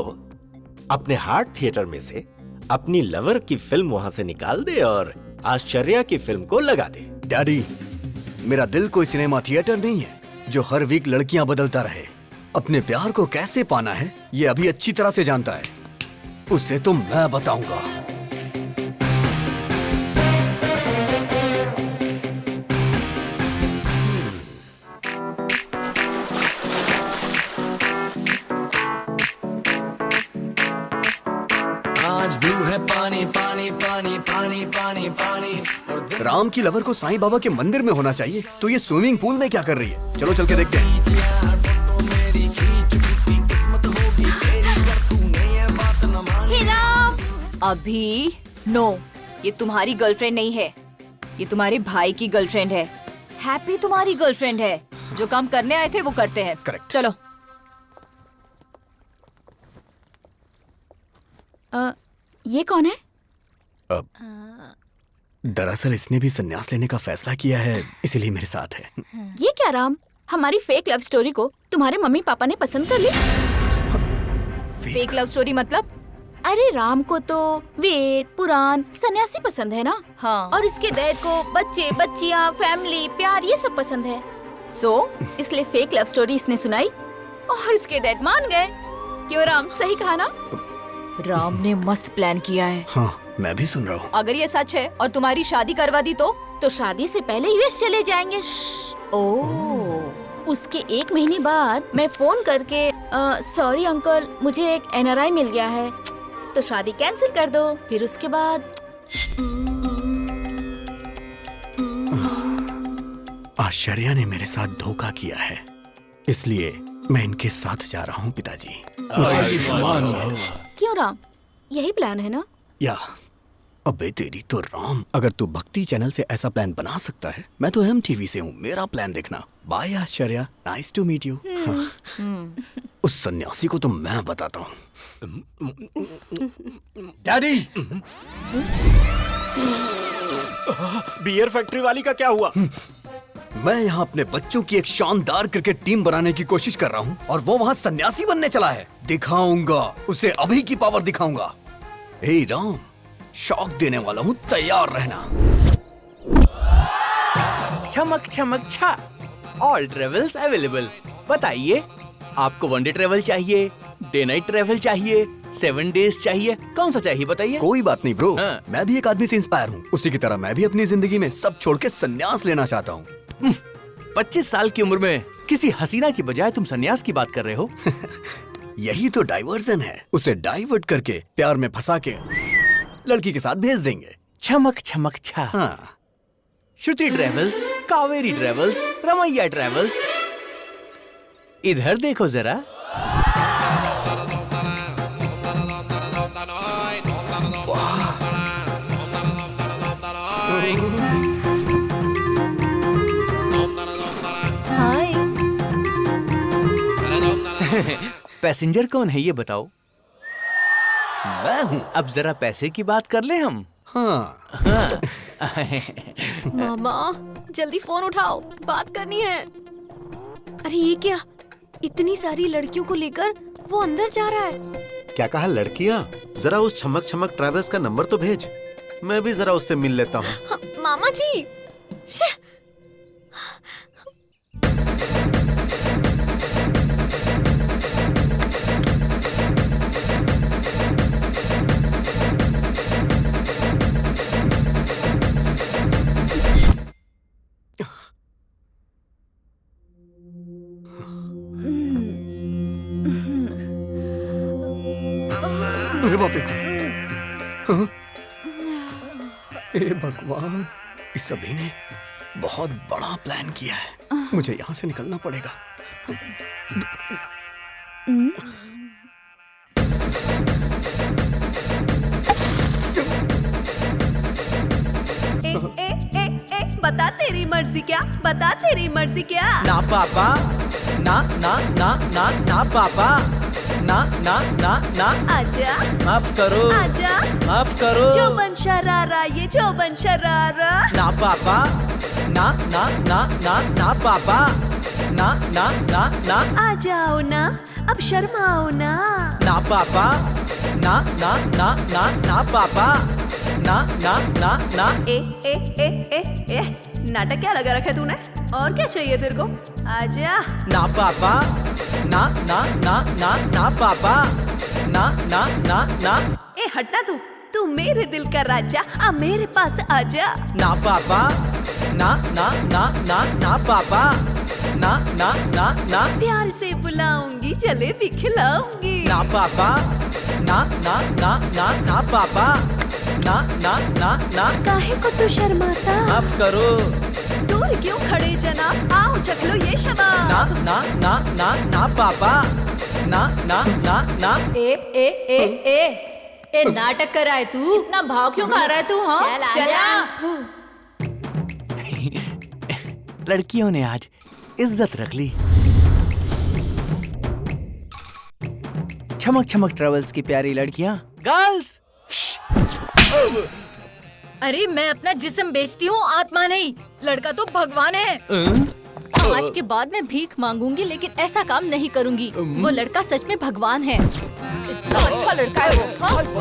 अपने हार्ट थिएटर में से अपनी लवर की फिल्म वहां से निकाल दे और आश्चर्या की फिल्म को लगा दे। डैडी, मेरा दिल कोई सिनेमा थिएटर नहीं है जो हर वीक लड़कियां बदलता रहे। अपने प्यार को कैसे पाना है ये अभी अच्छी तरह से जानता है। उसे तो मैं बताऊंगा। आज ब्लू है पानी पानी पानी पानी पानी पानी। राम की लवर को साईं बाबा के मंदिर में होना चाहिए, तो ये स्विमिंग पूल में क्या कर रही है? चलो चल के देखते हैं। हे राम! अभी नो, ये तुम्हारी गर्लफ्रेंड नहीं है, ये तुम्हारे भाई की गर्लफ्रेंड है। हैप्पी तुम्हारी गर्लफ्रेंड है। जो काम करने आए थे वो करते हैं। करेक्ट। चलो। ये कौन है? दरअसल इसने भी संन्यास लेने का फैसला किया है, इसीलिए मेरे साथ है। ये क्या राम, हमारी फेक लव स्टोरी को तुम्हारे मम्मी पापा ने पसंद कर ली? फेक लव स्टोरी मतलब? अरे राम को तो वेद पुराण सन्यासी पसंद है ना। हाँ। और इसके डैड को बच्चे बच्चियाँ फैमिली प्यार ये सब पसंद है। इसलिए फेक लव स्टोरी इसने सुनाई और इसके डैड मान गए। क्यों राम, सही कहा ना? राम ने मस्त प्लान किया है। हाँ, मैं भी सुन रहा हूँ। अगर ये सच है और तुम्हारी शादी करवा दी तो शादी से पहले यूएस चले जाएंगे। उसके 1 महीने बाद मैं फोन करके सॉरी अंकल, मुझे एक NRI मिल गया है, तो शादी कैंसिल कर दो। फिर उसके बाद आश्चर्या ने मेरे साथ धोखा किया है, इसलिए मैं इनके साथ जा रहा हूँ पिताजी। क्यों राम, यही प्लान है ना? या अबे तेरी तो राम, अगर तू भक्ति चैनल से ऐसा प्लान बना सकता है, मैं तो MTV से हूँ, मेरा प्लान देखना। Bye Ashcharya, nice to meet you. उस सन्यासी को तो मैं बताता हूँ। डैडी! बियर फैक्ट्री वाली का क्या हुआ? मैं यहाँ अपने बच्चों की एक शानदार क्रिकेट टीम बनाने की कोशिश कर रहा हूँ और वो वहाँ सन्यासी बनने चला है। दिखाऊंगा उसे, अभी की पावर दिखाऊंगा। हे राम, शॉक देने वाला हूँ, तैयार रहना। चमक चमक छा, ऑल ट्रेवल्स अवेलेबल। बताइए, आपको 1 डे ट्रेवल चाहिए, डे नाइट ट्रेवल चाहिए, 7 डेज चाहिए, कौन सा चाहिए बताइए? कोई बात नहीं ब्रो। हाँ। मैं भी एक आदमी से इंस्पायर हूँ, उसी की तरह मैं भी अपनी जिंदगी में सब छोड़ के संन्यास लेना चाहता हूँ। 25 साल की उम्र में किसी हसीना की बजाय तुम सन्यास की बात कर रहे हो? यही तो डाइवर्जन है, उसे डाइवर्ट करके प्यार में फंसा के लड़की के साथ भेज देंगे। चमक चमक छा। हाँ। Shruti travels, Kaveri travels, Ramaiah travels, इधर देखो जरा। हाय। पैसेंजर कौन है ये बताओ? मैं हूँ। अब जरा पैसे की बात कर ले हम। हाँ। मामा जल्दी फोन उठाओ, बात करनी है। अरे ये क्या, इतनी सारी लड़कियों को लेकर वो अंदर जा रहा है। क्या कहा लड़कियाँ? जरा उस छमक छमक ट्रैवल्स का नंबर तो भेज, मैं भी जरा उससे मिल लेता हूँ। हाँ, मामा जी। अरे बाप रे। हाँ? हे भगवान, इस सभी ने बहुत बड़ा प्लान किया है। मुझे यहाँ से निकलना पड़ेगा। बता तेरी मर्जी क्या, बता तेरी मर्जी क्या। ना पापा, ना ना ना ना ना पापा, ना ना ना ना। आजा, माफ करो, आजा, माफ करो। जो बन शरारा, ये जो बन शरारा। ना पापा, ना ना ना ना ना पापा, ना ना ना ना। आ जाओ ना, अब शर्माओ ना। ना पापा, ना ना ना ना ना पापा, ना ना ना ना। ए ए ए ए ए, नाटक क्या लगा रखा है तूने? और क्या चाहिए तेरे को? आजा। ना पापा, ना ना ना ना ना पापा, ना ना ना ना। ए हटना तू मेरे दिल का राजा, आ मेरे पास आजा। ना पापा, ना ना ना ना ना पापा, ना ना ना ना। प्यार से बुलाऊंगी, जलेबी खिलाऊंगी। ना पापा, ना ना ना ना ना पापा, ना ना ना ना। काहे को तू शर्माता? माफ करो। दूर क्यों खड़े जनाब, आओ चख लो ये शबाब। ना ना ना ना ना पापा, ना ना ना ना। ए ए ए ए ए, नाटक कर रहा है तू? इतना भाव क्यों खा रहा है तू? हाँ, चल आजा। लड़कियों ने आज इज्जत रख ली। चमक चमक ट्रेवल्स की प्यारी लड़कियां, गर्ल्स। अरे मैं अपना जिस्म बेचती हूँ, आत्मा नहीं। लड़का तो भगवान है। आज के बाद मैं भीख मांगूंगी, लेकिन ऐसा काम नहीं करूंगी। वो लड़का सच में भगवान है। इतना अच्छा लड़का है वो। हाँ? तुम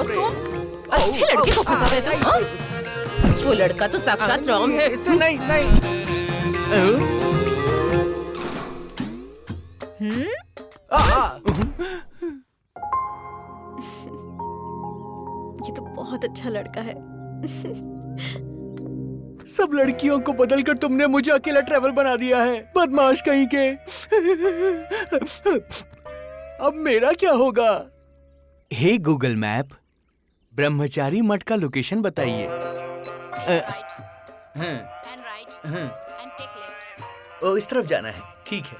अच्छे लड़के को फंसा रहे तुम। हाँ? वो लड़का तो साक्षात राम है। नहीं नहीं। ये तो बहुत अच्छा लड़का है। सब लड़कियों को बदलकर तुमने मुझे अकेला ट्रैवल बना दिया है, बदमाश कहीं के। अब मेरा क्या होगा? हे गूगल मैप, ब्रह्मचारी मठ का लोकेशन बताइए। ओ, इस तरफ जाना है। ठीक है।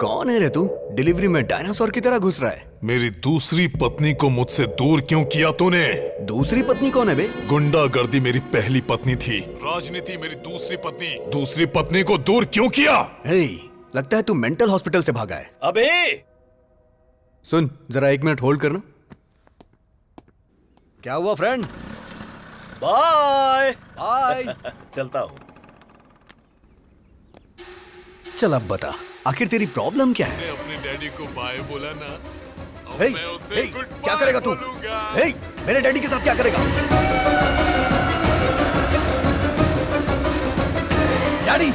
कौन है रे तू? डिलीवरी में डायनासोर की तरह घुस रहा है। मेरी दूसरी पत्नी को मुझसे दूर क्यों किया तूने? दूसरी पत्नी कौन है बे? गुंडागर्दी मेरी पहली पत्नी थी, राजनीति मेरी दूसरी पत्नी। दूसरी पत्नी को दूर क्यों किया? हे, लगता है तू मेंटल हॉस्पिटल से भागा है। अबे सुन, जरा 1 मिनट होल्ड करना। क्या हुआ फ्रेंड? Bye bye. चलता हूँ। चल अब बता, आखिर तेरी प्रॉब्लम क्या है? अपने डैडी को बाय बोला ना, अब हे, मैं उसे हे, गुड क्या बाय करेगा तू? बोलूंगा। हे, मेरे डैडी के साथ क्या करेगा? डैडी!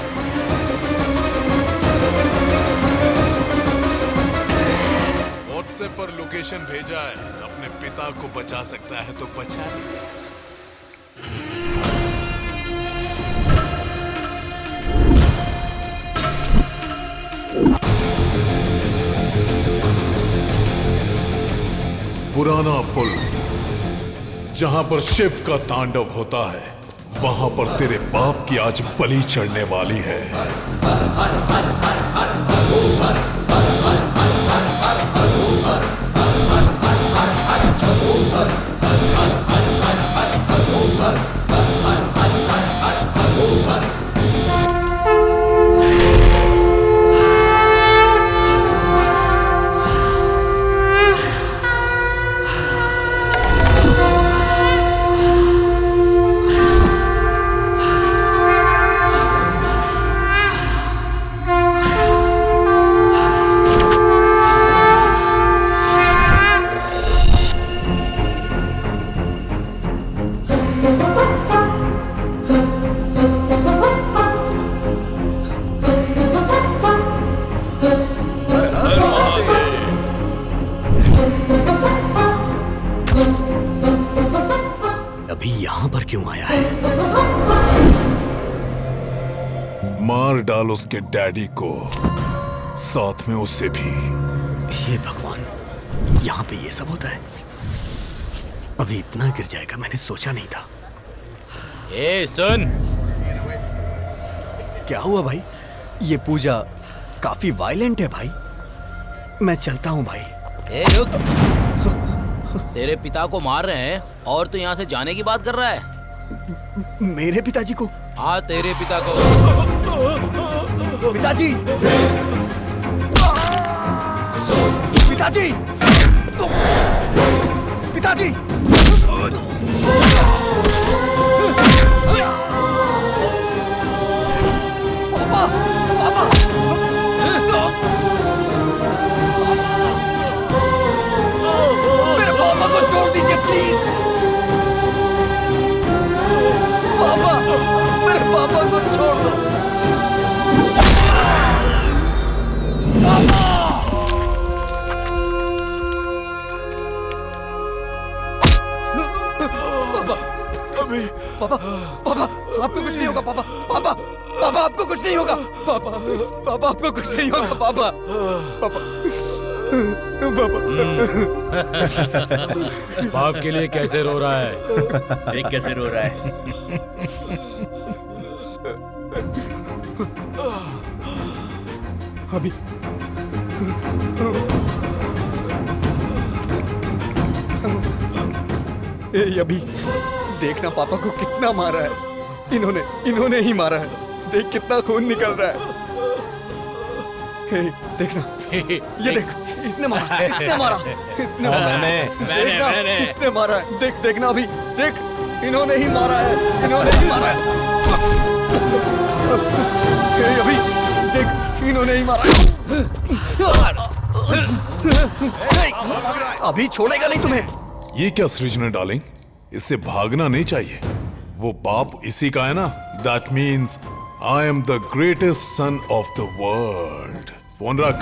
व्हाट्सएप पर लोकेशन भेजा है, अपने पिता को बचा सकता है तो बचा ले। पुराना पुल, जहां पर शिव का तांडव होता है, वहां पर तेरे बाप की आज बलि चढ़ने वाली है। अभी यहाँ पर क्यों आया है? मार डाल उसके डैडी को, साथ में उसे भी। हे भगवान, यहाँ पे ये सब होता है? अभी इतना गिर जाएगा मैंने सोचा नहीं था। ए सुन, क्या हुआ भाई? ये पूजा काफी वायलेंट है भाई। मैं चलता हूँ भाई। ए रुक, तेरे पिता को मार रहे हैं और तू यहाँ से जाने की बात कर रहा है? मेरे पिताजी को? हाँ, तेरे पिता को। पिताजी! पिताजी! पिताजी! पापा! पापा! मेरे पापा को छोड़ दीजिए प्लीज। पापा, मेरे पापा को छोड़ दो। पापा, पापा, आपको कुछ नहीं होगा पापा, पापा, पापा आपको कुछ नहीं होगा, पापा, पापा आपको कुछ नहीं होगा, पापा, पापा, पापा। बाप के लिए कैसे रो रहा है? देख कैसे रो रहा है। अभी अभी देखना पापा को कितना मारा है। इन्होंने ही मारा है। देख कितना खून निकल रहा है। हे, देखना, ये देख, इसने मारा, इसने मारा, इसने मारा, देखना, इसने मारा है। देख, देखना अभी, देख, इन्होंने ही मारा है, इन्होंने ही मारा है। हे, अभी देख, इन्होंने ही मारा है। अभी छोड़ेगा नहीं तुम्हें। ये क्या सृजना डार्लिंग, इससे भागना नहीं चाहिए। वो बाप इसी का है ना। That means I am the greatest son of the world. Phone रख।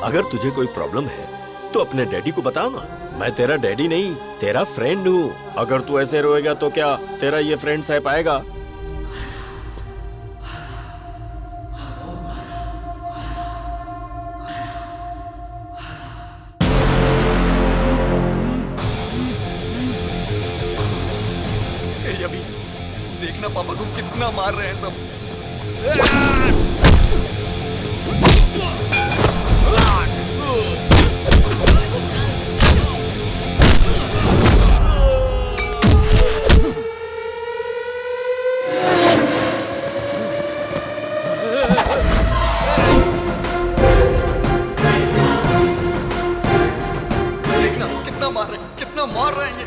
अगर तुझे कोई प्रॉब्लम है तो अपने डैडी को बताओ ना। मैं तेरा डैडी नहीं, तेरा फ्रेंड हूँ। अगर तू ऐसे रोएगा तो क्या तेरा ये फ्रेंड सह पाएगा? अभी देखना पापा को कितना मार रहे हैं सब। देखना कितना मार रहे हैं ये।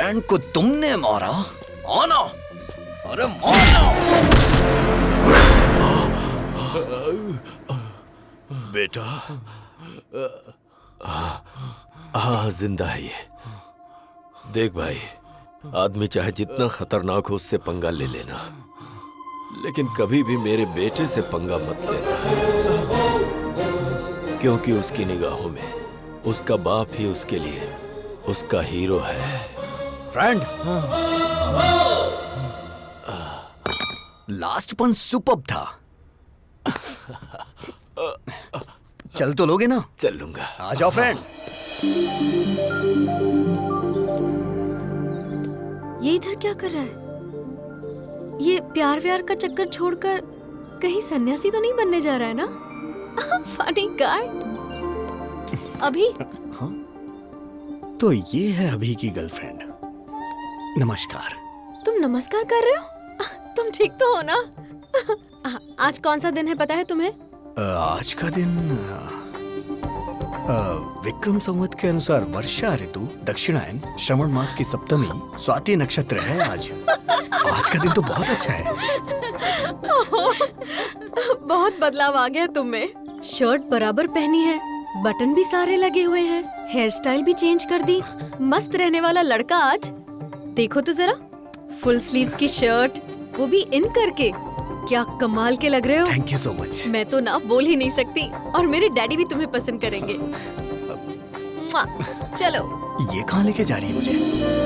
फ्रेंड को तुमने मारा? आना, अरे मारना। बेटा, हाँ जिंदा है ये। देख भाई, आदमी चाहे जितना खतरनाक हो उससे पंगा ले लेना, लेकिन कभी भी मेरे बेटे से पंगा मत लेना, क्योंकि उसकी निगाहों में उसका बाप ही उसके लिए उसका हीरो है। फ्रेंड, लास्ट पन सुपर्ब था। चल तो लोगे ना? चल लूंगा। आ जाओ फ्रेंड। ये इधर क्या कर रहा है? ये प्यार व्यार का चक्कर छोड़कर कहीं सन्यासी तो नहीं बनने जा रहा है ना? Funny guy. अभी तो ये है अभी की गर्लफ्रेंड। नमस्कार। तुम नमस्कार कर रहे हो? तुम ठीक तो हो ना? आज कौन सा दिन है पता है तुम्हें? आज का दिन विक्रम संवत के अनुसार वर्षा ऋतु, दक्षिणायन, श्रवण मास की सप्तमी, स्वाति नक्षत्र है आज। आज का दिन तो बहुत अच्छा है। बहुत बदलाव आ गया तुम में। शर्ट बराबर पहनी है, बटन भी सारे लगे हुए हैं, हेयर स्टाइल भी चेंज कर दी। मस्त रहने वाला लड़का आज। देखो तो जरा, फुल स्लीव्स की शर्ट, वो भी इन करके। क्या कमाल के लग रहे हो। Thank you so much. मैं तो ना बोल ही नहीं सकती, और मेरे डैडी भी तुम्हें पसंद करेंगे। चलो। ये कहाँ लेके जा रही है मुझे?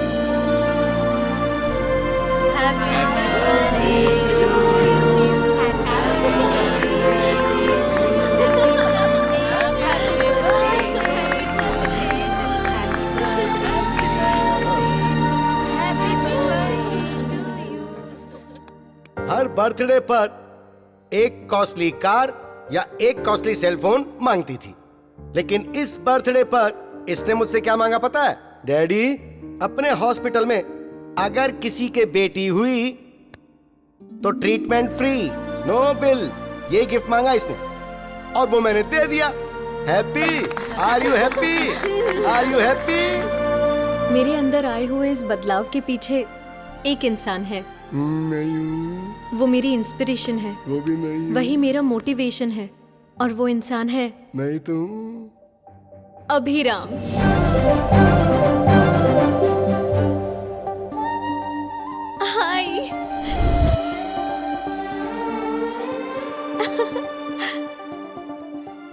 हर बर्थडे पर एक कॉस्टली कार या एक कॉस्टली सेलफोन मांगती थी, लेकिन इस बर्थडे पर इसने मुझसे क्या मांगा पता है? डैडी, अपने हॉस्पिटल में अगर किसी के बेटी हुई तो ट्रीटमेंट फ्री, नो बिल। ये गिफ्ट मांगा इसने और वो मैंने दे दिया। Happy? Are you happy? Are you happy? मेरे अंदर आए हुए इस बदलाव के पीछे एक इंसान है। नहीं। वो मेरी इंस्पिरेशन है, वो भी नहीं। वही मेरा मोटिवेशन है, और वो इंसान है नहीं तो अभिराम। हाय।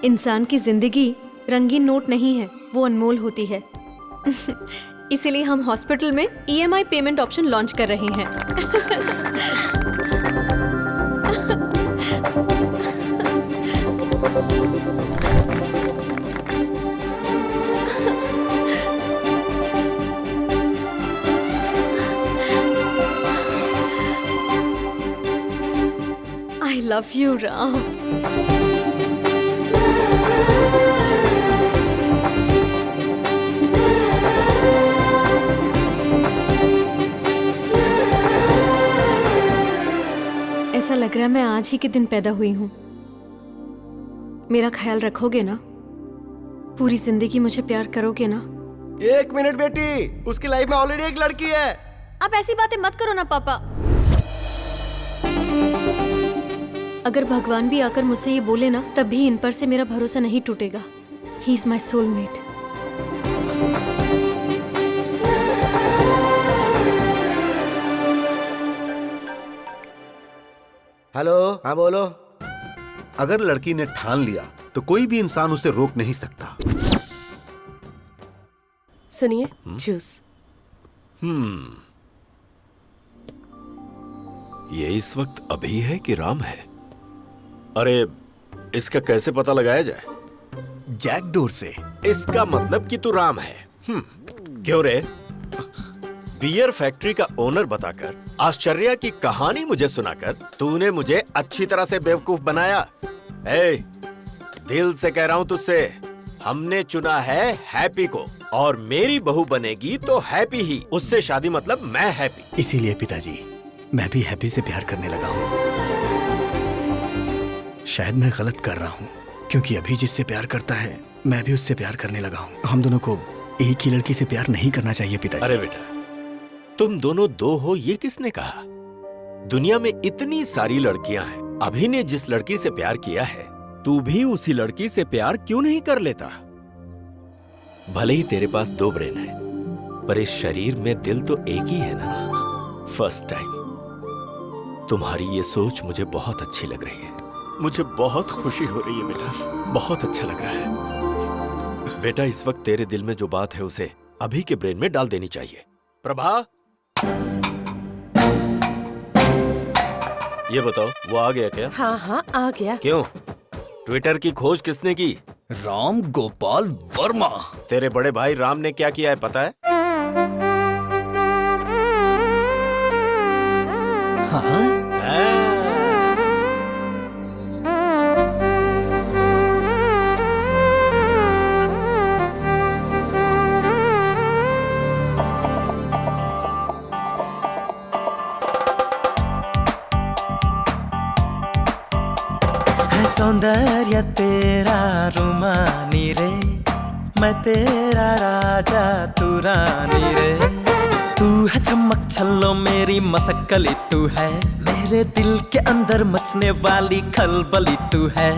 इंसान की जिंदगी रंगीन नोट नहीं है, वो अनमोल होती है। इसीलिए हम हॉस्पिटल में EMI पेमेंट ऑप्शन लॉन्च कर रहे हैं। I love you, Ram. ऐसा लग रहा है मैं आज ही के दिन पैदा हुई हूँ। मेरा ख्याल रखोगे ना? पूरी जिंदगी मुझे प्यार करोगे ना? एक मिनट बेटी, उसकी लाइफ में ऑलरेडी एक लड़की है। आप ऐसी बातें मत करो ना पापा। अगर भगवान भी आकर मुझसे ये बोले ना, तब भी इन पर से मेरा भरोसा नहीं टूटेगा। He is my soulmate. Hello, हाँ बोलो। अगर लड़की ने ठान लिया तो कोई भी इंसान उसे रोक नहीं सकता। सुनिए, जूस। ये इस वक्त अभी है कि राम है? अरे, इसका कैसे पता लगाया जाए? जैकडोर से। इसका मतलब कि तू राम है। क्यों रे? बियर फैक्ट्री का ओनर बताकर, आश्चर्य की कहानी मुझे सुनाकर तूने मुझे अच्छी तरह से बेवकूफ बनाया। ए, दिल से कह रहा हूं तुझसे, हमने चुना है हैप्पी को, और मेरी बहू बनेगी तो हैप्पी ही। उससे शादी मतलब मैं हैप्पी। इसीलिए पिताजी, मैं भी हैप्पी से प्यार करने लगा हूँ। शायद मैं गलत कर रहा हूँ, क्योंकि अभी जिससे प्यार करता है मैं भी उससे प्यार करने लगा हूँ। हम दोनों को एक ही लड़की से प्यार नहीं करना चाहिए पिताजी। अरे बेटा, तुम दोनों दो हो ये किसने कहा? दुनिया में इतनी सारी लड़कियां हैं। अभी ने जिस लड़की से प्यार किया है, तू भी उसी लड़की से प्यार क्यों नहीं कर लेता? भले ही तेरे पास 2 ब्रेन है, पर इस शरीर में दिल तो एक ही है ना। फर्स्ट टाइम तुम्हारी ये सोच मुझे बहुत अच्छी लग रही है। मुझे बहुत खुशी हो रही है बेटा, बहुत अच्छा लग रहा है। बेटा, इस वक्त तेरे दिल में जो बात है उसे अभी के ब्रेन में डाल देनी चाहिए। प्रभा, ये बताओ, वो आ गया क्या? हाँ हाँ आ गया। क्यों? ट्विटर की खोज किसने की? राम गोपाल वर्मा। तेरे बड़े भाई राम ने क्या किया है पता है? हाँ? सौंदर्य तेरा रुमानी रे, मैं तेरा राजा तू रानी रे। तू है चमक छल्लो मेरी मसक्कली, तू है मेरे दिल के अंदर मचने वाली खलबली, तू है।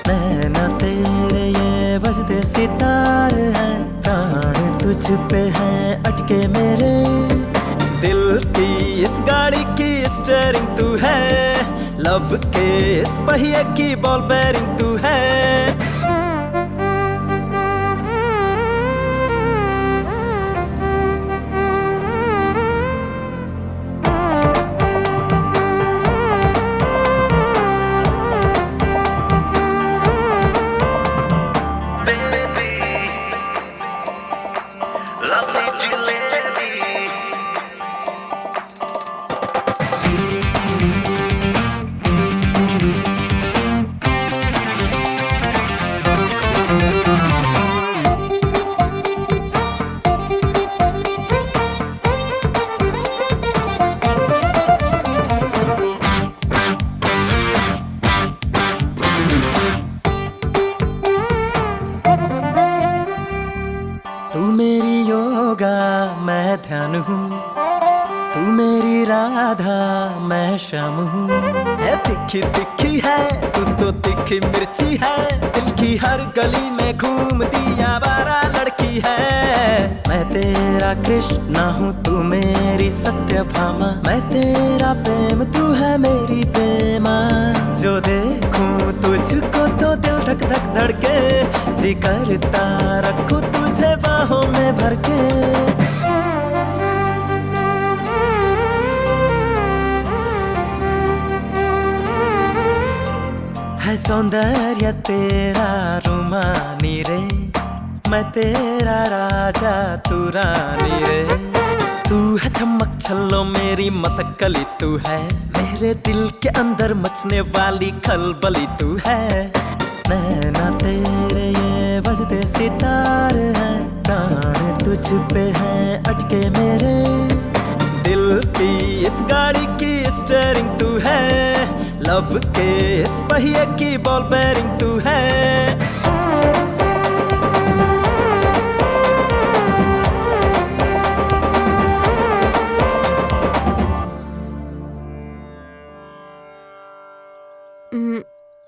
नैना तेरे ये बजते सितार हैं, प्राण तुझ पे हैं अटके मेरे। दिल की इस गाड़ी की स्टीयरिंग तू है, लब के इस पहिए की बॉल बेरिंग तू है। तू मेरी योगा मैं ध्यान हूँ, तू मेरी राधा मैं श्याम हूँ। है तिखी तिखी है तू तो तिखी मिर्ची है, दिल की हर गली में घूमती आवारा लड़की है। मैं तेरा कृष्णा हूँ, तू मेरी सत्यभामा, मैं तेरा प्रेम तू है मेरी प्रेमा। जो देखूं तुझको तो दिल धक धक धड़के, जी करता रखूं तुझे बाहों में भर के। है सौंदर्य तेरा रुमानी रे, मैं तेरा राजा तू रानी रे। तू है चमक छल्लो मेरी मसक्कली, तू है मेरे दिल के अंदर मचने वाली खलबली, तू है। नैना तेरे ये बजते सितार हैं, प्राण तुझ पे हैं अटके मेरे। दिल की इस गाड़ी की स्टीयरिंग तू है, लब के इस पहिए की बॉल बेरिंग तू है।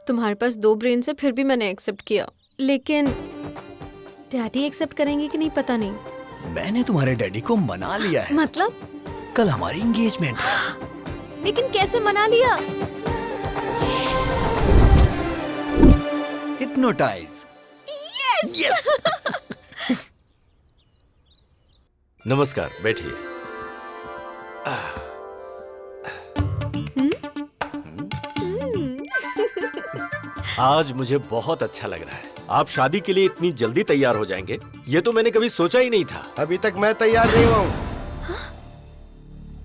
तुम्हारे पास 2 ब्रेन से फिर भी मैंने एक्सेप्ट किया, लेकिन डैडी एक्सेप्ट करेंगे कि नहीं पता नहीं। मैंने तुम्हारे डैडी को मना लिया है। मतलब? कल हमारी एंगेजमेंट है। लेकिन कैसे मना लिया? हिप्नोटाइज। यस। नमस्कार, बैठिए। आज मुझे बहुत अच्छा लग रहा है। आप शादी के लिए इतनी जल्दी तैयार हो जाएंगे, ये तो मैंने कभी सोचा ही नहीं था। अभी तक मैं तैयार नहीं हूँ।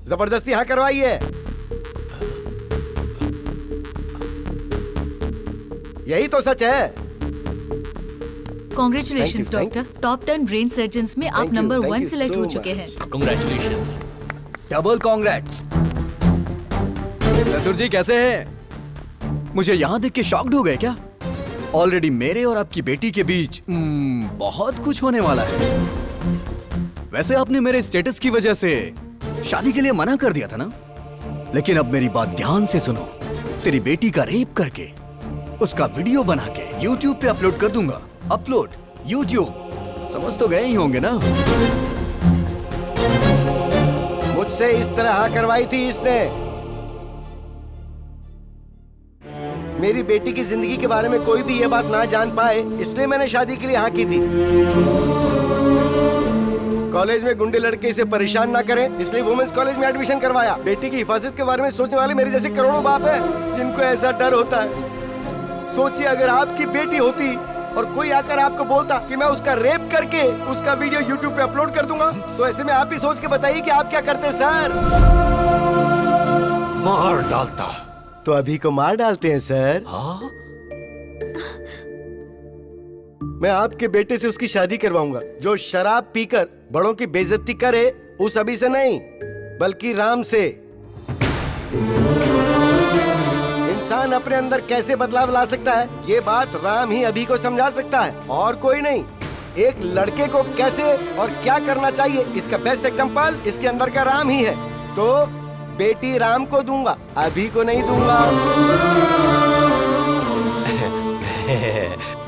जबरदस्ती यहाँ करवाइए। यही तो सच है। Congratulations doctor, top 10 brain surgeons में आप नंबर 1 सिलेक्ट हो चुके हैं। कांग्रेचुलेशंस। Double congrats. चतुर जी कैसे हैं? मुझे यहाँ देख के शॉक्ड हो गए क्या? ऑलरेडी मेरे और आपकी बेटी के बीच बहुत कुछ होने वाला है। वैसे आपने मेरे स्टेटस की वजह से शादी के लिए मना कर दिया था ना। लेकिन अब मेरी बात ध्यान से सुनो, तेरी बेटी का रेप करके उसका वीडियो बना के YouTube पे अपलोड कर दूंगा। अपलोड YouTube, समझ तो गए ही होंगे ना। मुझसे इस तरह हाँ करवाई थी इसने। मेरी बेटी की जिंदगी के बारे में कोई भी ये बात ना जान पाए, इसलिए मैंने शादी के लिए हाँ की थी। कॉलेज में गुंडे लड़के इसे परेशान ना करें, इसलिए वुमेन्स कॉलेज में एडमिशन करवाया। बेटी की हिफाजत के बारे में सोचने वाले मेरे जैसे करोड़ों बाप हैं जिनको ऐसा डर होता है। सोचिए अगर आपकी बेटी होती और कोई आकर आपको बोलता कि मैं उसका रेप करके उसका वीडियो YouTube पे अपलोड कर दूंगा, तो ऐसे में आप ही सोच के बताइए कि आप क्या करते सर? मार डालता। तो अभी को मार डालते हैं सर। हाँ? मैं आपके बेटे से उसकी शादी करवाऊंगा। जो शराब पीकर बड़ों की बेइज्जती करे, उस अभी से नहीं बल्कि राम से। इंसान अपने अंदर कैसे बदलाव ला सकता है, ये बात राम ही अभी को समझा सकता है और कोई नहीं। एक लड़के को कैसे और क्या करना चाहिए, इसका बेस्ट एग्जांपल इसके अंदर का राम ही है। तो बेटी राम को दूंगा, अभी को नहीं दूंगा।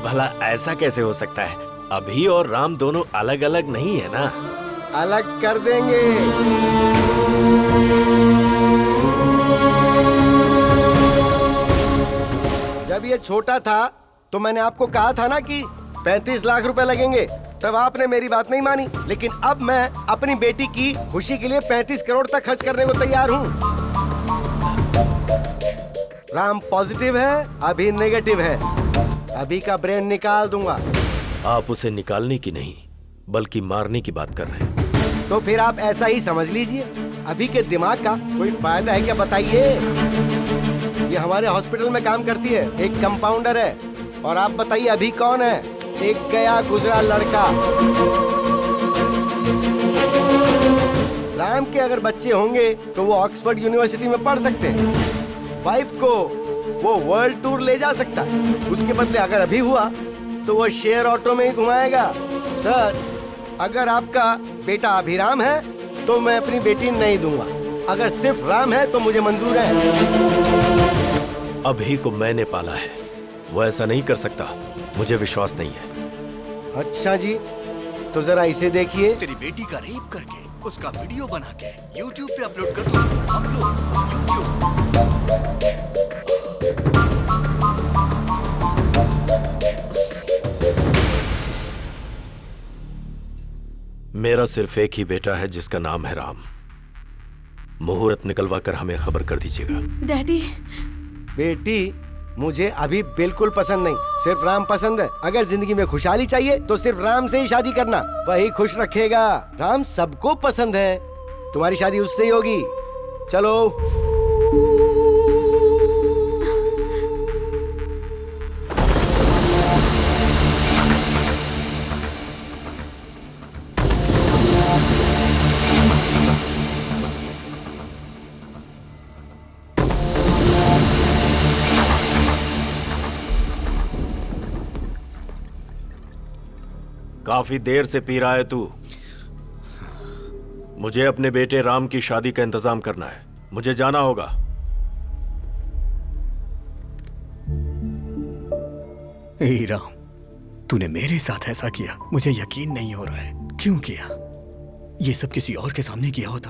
भला ऐसा कैसे हो सकता है? अभी और राम दोनों अलग अलग नहीं है ना? अलग कर देंगे। जब ये छोटा था तो मैंने आपको कहा था ना कि 35 लाख रुपए लगेंगे, तब आपने मेरी बात नहीं मानी। लेकिन अब मैं अपनी बेटी की खुशी के लिए 35 करोड़ तक खर्च करने को तैयार हूँ। राम पॉजिटिव है, अभी नेगेटिव है। अभी का ब्रेन निकाल दूंगा। आप उसे निकालने की नहीं बल्कि मारने की बात कर रहे हैं। तो फिर आप ऐसा ही समझ लीजिए। अभी के दिमाग का कोई फायदा है क्या बताइए? ये हमारे हॉस्पिटल में काम करती है, एक कंपाउंडर है। और आप बताइए अभी कौन है? एक गया गुजरा लड़का। राम के अगर बच्चे होंगे तो वो ऑक्सफोर्ड यूनिवर्सिटी में पढ़ सकते हैं। वाइफ को वो वर्ल्ड टूर ले जा सकता है। उसके बदले अगर अभी हुआ तो वो शेयर ऑटो में ही घुमाएगा। सर, अगर आपका बेटा अभिराम है तो मैं अपनी बेटी नहीं दूंगा। अगर सिर्फ राम है तो मुझे मंजूर है। अभी को मैंने पाला है, वो ऐसा नहीं कर सकता। मुझे विश्वास नहीं है। अच्छा जी, तो जरा इसे देखिए। तेरी बेटी का रेप करके उसका वीडियो बना के YouTube पे अपलोड कर दूंगा। Upload YouTube। मेरा सिर्फ एक ही बेटा है जिसका नाम है राम। मुहूर्त निकलवा कर हमें खबर कर दीजिएगा। डैडी। बेटी, मुझे अभी बिल्कुल पसंद नहीं, सिर्फ राम पसंद है। अगर जिंदगी में खुशहाली चाहिए तो सिर्फ राम से ही शादी करना, वही खुश रखेगा। राम सबको पसंद है, तुम्हारी शादी उससे ही होगी। चलो। काफी देर से पी रहा है तू। मुझे अपने बेटे राम की शादी का इंतजाम करना है। मुझे जाना होगा। हे राम, तूने मेरे साथ ऐसा किया, मुझे यकीन नहीं हो रहा है। क्यों किया? ये सब किसी और के सामने किया होता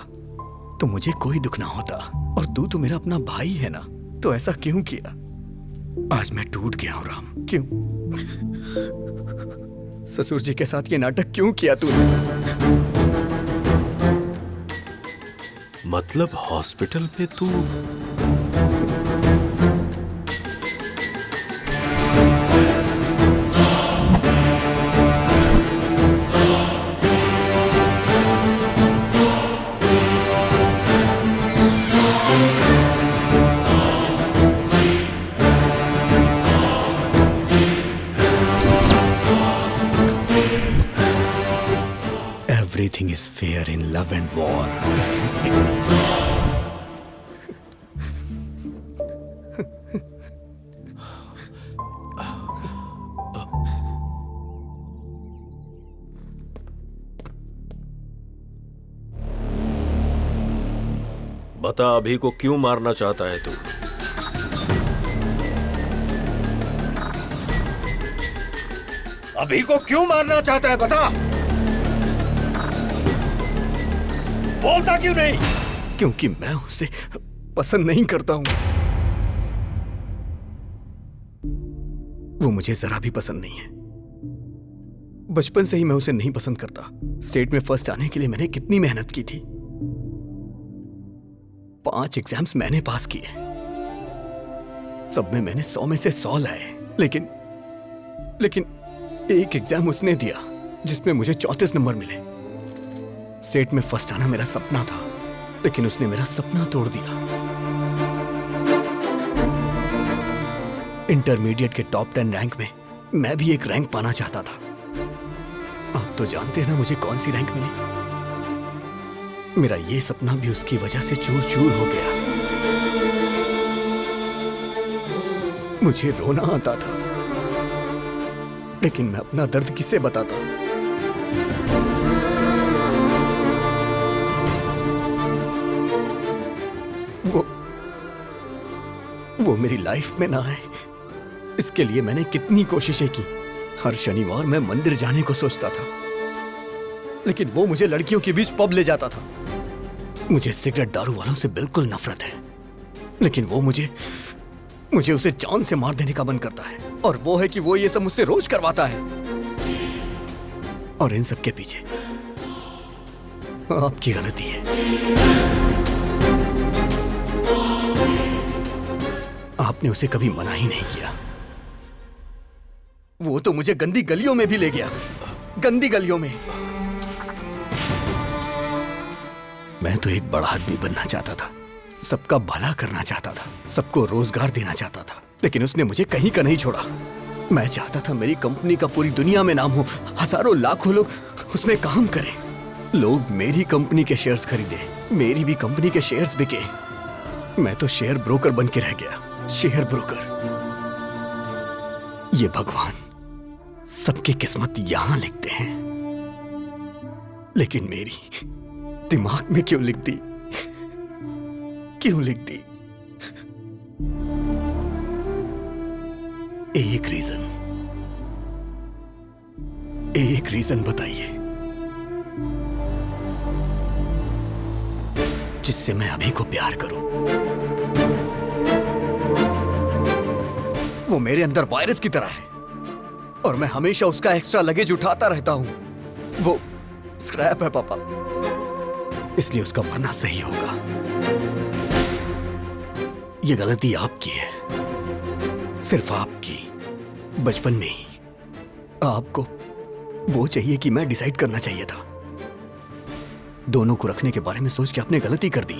तो मुझे कोई दुख ना होता। और तू तो मेरा अपना भाई है ना, तो ऐसा क्यों किया? आज मैं टूट गया हूं राम। क्यों? ससुर जी के साथ ये नाटक क्यों किया तूने? मतलब हॉस्पिटल पे तू? Everything is fair in love and war. बता अभी को क्यों मारना चाहता है तू? अभी को क्यों मारना चाहता है बता। बोलता क्यों नहीं? क्योंकि मैं उसे पसंद नहीं करता हूं। वो मुझे जरा भी पसंद नहीं है। बचपन से ही मैं उसे नहीं पसंद करता। स्टेट में फर्स्ट आने के लिए मैंने कितनी मेहनत की थी। 5 एग्जाम्स मैंने पास किए, सब में मैंने 100 में से 100 लाए। लेकिन एक एग्जाम उसने दिया जिसमें मुझे 34 नंबर मिले। स्टेट में फर्स्ट आना मेरा सपना था, लेकिन उसने मेरा सपना तोड़ दिया। इंटरमीडिएट के टॉप 10 रैंक में मैं भी एक रैंक पाना चाहता था। आप तो जानते हैं ना मुझे कौन सी रैंक मिली। मेरा ये सपना भी उसकी वजह से चूर चूर हो गया। मुझे रोना आता था, लेकिन मैं अपना दर्द किसे बताता? वो मेरी लाइफ में ना आए, इसके लिए मैंने कितनी कोशिशें की। हर शनिवार मैं मंदिर जाने को सोचता था, लेकिन वो मुझे लड़कियों के बीच पब ले जाता था। मुझे सिगरेट दारू वालों से बिल्कुल नफरत है, लेकिन वो मुझे उसे जान से मार देने का मन करता है। और वो है कि वो ये सब मुझसे रोज करवाता है। और इन सब के पीछे आपकी गलती है। आपने उसे कभी मना ही नहीं किया। वो तो मुझे गंदी गलियों में भी ले गया, गंदी गलियों में। मैं तो एक बड़ा आदमी बनना चाहता था, सबका भला करना चाहता था, सबको रोजगार देना चाहता था, लेकिन उसने मुझे कहीं का नहीं छोड़ा। मैं चाहता था मेरी कंपनी का पूरी दुनिया में नाम हो, हजारों लाखों लोग उसमें काम करें। लोग मेरी कंपनी के शेयर्स खरीदे, मेरी भी कंपनी के शेयर्स बिके। मैं तो शेयर ब्रोकर बन के रह गया, शेयर ब्रोकर। ये भगवान सबकी किस्मत यहां लिखते हैं, लेकिन मेरी दिमाग में क्यों लिख दी? क्यों लिख दी? एक रीजन बताइए जिससे मैं अभी को प्यार करूं। वो मेरे अंदर वायरस की तरह है और मैं हमेशा उसका एक्स्ट्रा लगेज उठाता रहता हूं। वो स्क्रैप है पापा, इसलिए उसका मरना सही होगा। ये गलती आपकी है, सिर्फ आपकी। बचपन में ही आपको वो चाहिए कि मैं डिसाइड करना चाहिए था। दोनों को रखने के बारे में सोच के आपने गलती कर दी।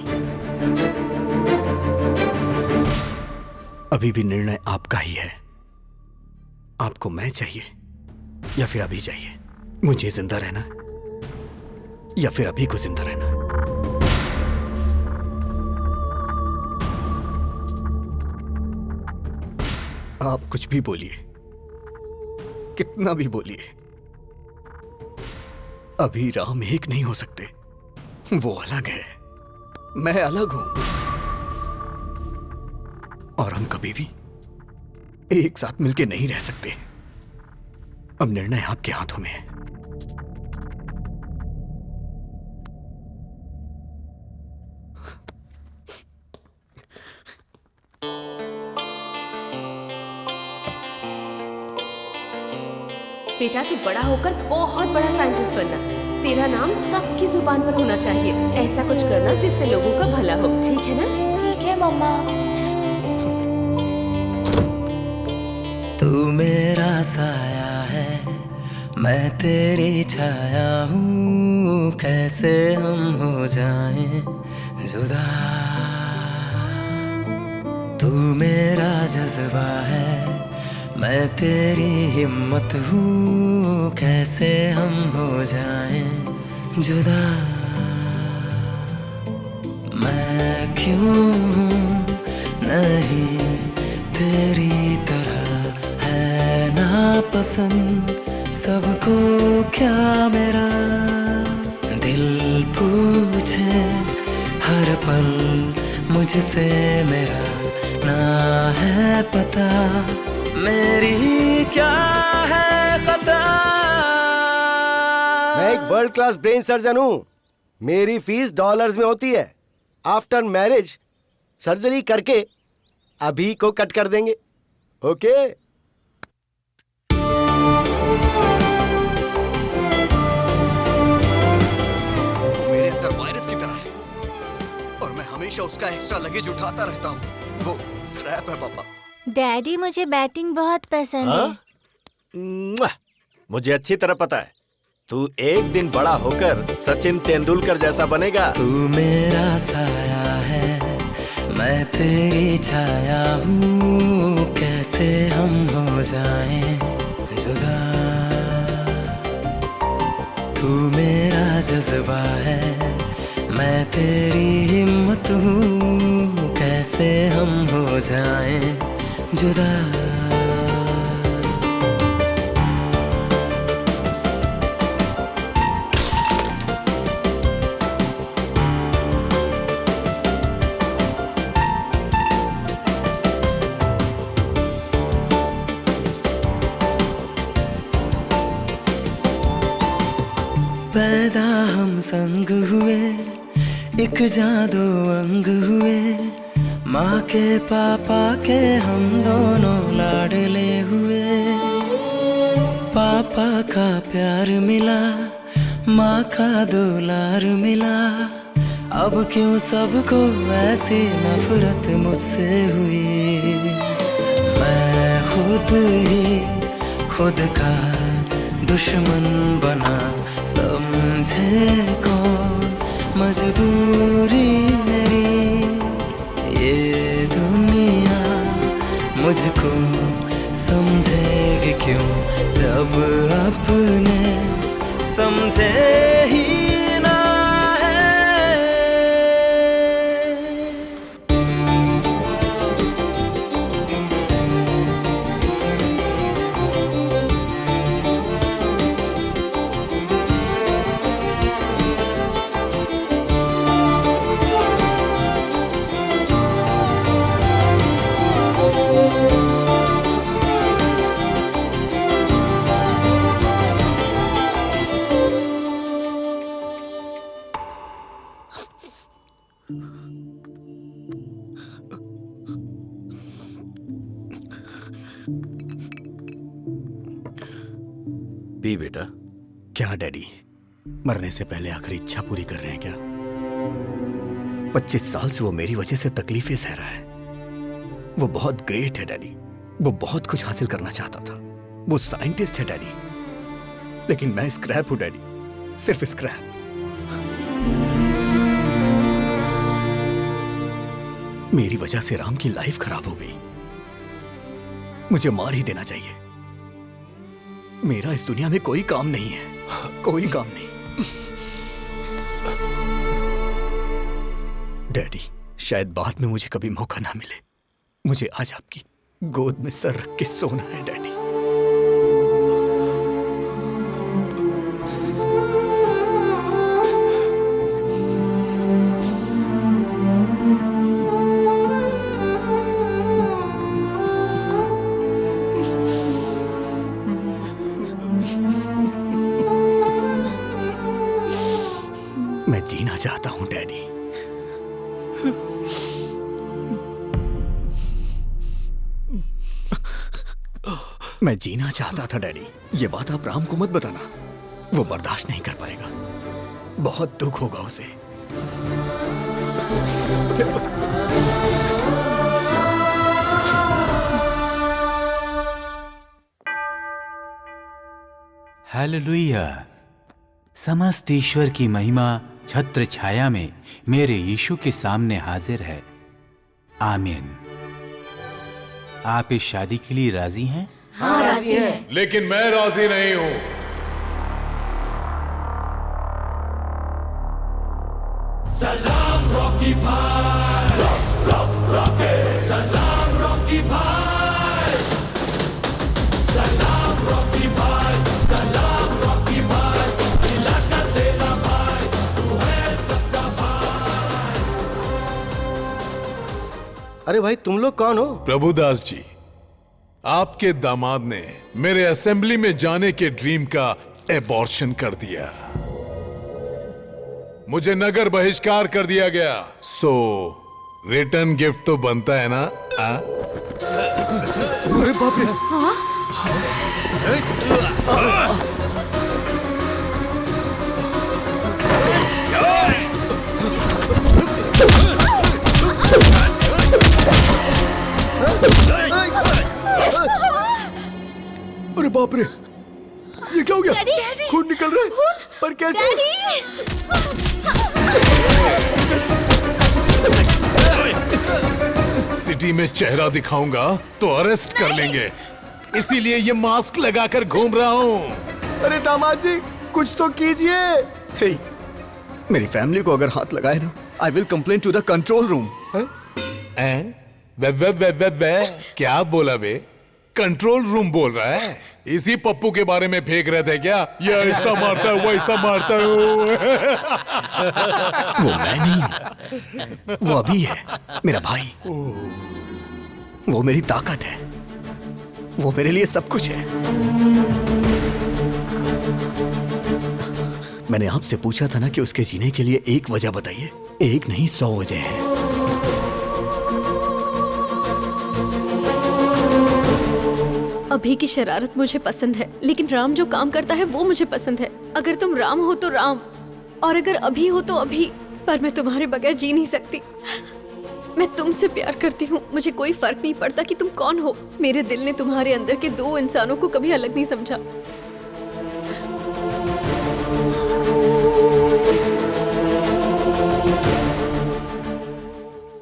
अभी भी निर्णय आपका ही है। आपको मैं चाहिए या फिर अभी चाहिए? मुझे जिंदा रहना या फिर अभी को जिंदा रहना? आप कुछ भी बोलिए, कितना भी बोलिए, अभी राम एक नहीं हो सकते। वो अलग है, मैं अलग हूं, और हम कभी भी एक साथ मिलके नहीं रह सकते। अब निर्णय आपके हाथों में है। बेटा तू बड़ा होकर बहुत बड़ा साइंटिस्ट बनना। तेरा नाम सबकी जुबान पर होना चाहिए। ऐसा कुछ करना जिससे लोगों का भला हो, ठीक है ना? ठीक है मम्मा। तू मेरा साया है, मैं तेरी छाया हूँ। कैसे हम हो जाएं जुदा। तू मेरा जज्बा है, मैं तेरी हिम्मत हूँ। कैसे हम हो जाएं जुदा। मैं क्यों नहीं तेरी तरह, है ना पसंद सबको क्या मेरा। दिल पूछे हर पल मुझसे मेरा ना है पता, मेरी क्या है खता। मैं एक वर्ल्ड क्लास ब्रेन सर्जन हूँ। मेरी फीस डॉलर्स में होती है। आफ्टर मैरिज सर्जरी करके अभी को कट कर देंगे। ओके? मेरे अंदर वायरस की तरह है और मैं हमेशा उसका एक्स्ट्रा लगेज उठाता रहता हूँ। वो स्क्रैप है पापा। डैडी मुझे बैटिंग बहुत पसंद है। मुआ! मुझे अच्छी तरह पता है तू एक दिन बड़ा होकर सचिन तेंदुलकर जैसा बनेगा। तू मेरा साया है, मैं तेरी छाया हूँ, कैसे हम हो जाएं जुदा। तू मेरा जज्बा है, मैं तेरी हिम्मत हूँ, कैसे हम हो जाएं जुदा। पैदा हम संग हुए, एक जादू अंग हुए, माँ के पापा के हम दोनों लाडले हुए। पापा का प्यार मिला, माँ का दुलार मिला, अब क्यों सबको ऐसी नफरत मुझसे हुई। मैं खुद ही खुद का दुश्मन बना, समझे कौन मजबूरी मेरी। ये दुनिया मुझको समझेगी क्यों, जब अपने समझे ही ना है। पी बेटा। क्या डैडी, मरने से पहले आखिरी इच्छा पूरी कर रहे हैं क्या? 25 साल से वो मेरी वजह से तकलीफें सह रहा है। वो बहुत ग्रेट है डैडी, वो बहुत कुछ हासिल करना चाहता था, वो साइंटिस्ट है डैडी, लेकिन मैं स्क्रैप हूं डैडी, सिर्फ स्क्रैप। मेरी वजह से राम की लाइफ खराब हो गई, मुझे मार ही देना चाहिए। मेरा इस दुनिया में कोई काम नहीं है, कोई काम नहीं। डैडी, शायद बाद में मुझे कभी मौका ना मिले, मुझे आज आपकी गोद में सर रख के सोना है डैडी। मैं जीना चाहता हूं डैडी। मैं जीना चाहता था डैडी। ये बात आप राम को मत बताना, वो बर्दाश्त नहीं कर पाएगा, बहुत दुख होगा उसे। हालेलुया। समस्त ईश्वर की महिमा छत्र छाया में मेरे यीशु के सामने हाजिर है। आमीन। आप इस शादी के लिए राजी हैं? हाँ, राजी हैं। लेकिन मैं राजी नहीं हूं। सलाम रॉकी भाई, रॉकी सलाम रॉकी भाई, सलाम रॉकी भाई, सलाम रॉकी भाई, इलाका तेरा भाई, तू है सबका भाई। अरे भाई तुम लोग कौन हो? प्रभुदास जी, आपके दामाद ने मेरे असेंबली में जाने के ड्रीम का एबॉर्शन कर दिया। मुझे नगर बहिष्कार कर दिया गया। सो रिटर्न गिफ्ट तो बनता है ना? अरे बाप रे! अरे बाप रे, ये क्या हो गया? डैडी! खून निकल रहा है। पर कैसे? सिटी में चेहरा दिखाऊंगा तो अरेस्ट कर लेंगे, इसीलिए ये मास्क लगाकर घूम रहा हूँ। अरे दामाद जी, कुछ तो कीजिए। हे, मेरी फैमिली को अगर हाथ लगाए ना, I will complain to the control room. वे क्या बोला बे? कंट्रोल रूम बोल रहा है? इसी पप्पू के बारे में फेंक रहे थे क्या? ये ऐसा मारता है, वैसा मारता है। वो मैं नहीं, वो अभी है, मेरा भाई। वो मेरी ताकत है, वो मेरे लिए सब कुछ है। मैंने आपसे पूछा था ना कि उसके जीने के लिए एक वजह बताइए। एक नहीं, 100 वजह है। अभी की शरारत मुझे पसंद है, लेकिन राम जो काम करता है वो मुझे पसंद है। अगर तुम राम हो तो राम, और अगर अभी हो तो अभी। पर मैं तुम्हारे बगैर जी नहीं सकती। मैं तुमसे प्यार करती हूँ, मुझे कोई फर्क नहीं पड़ता कि तुम कौन हो। मेरे दिल ने तुम्हारे अंदर के दो इंसानों को कभी अलग नहीं समझा।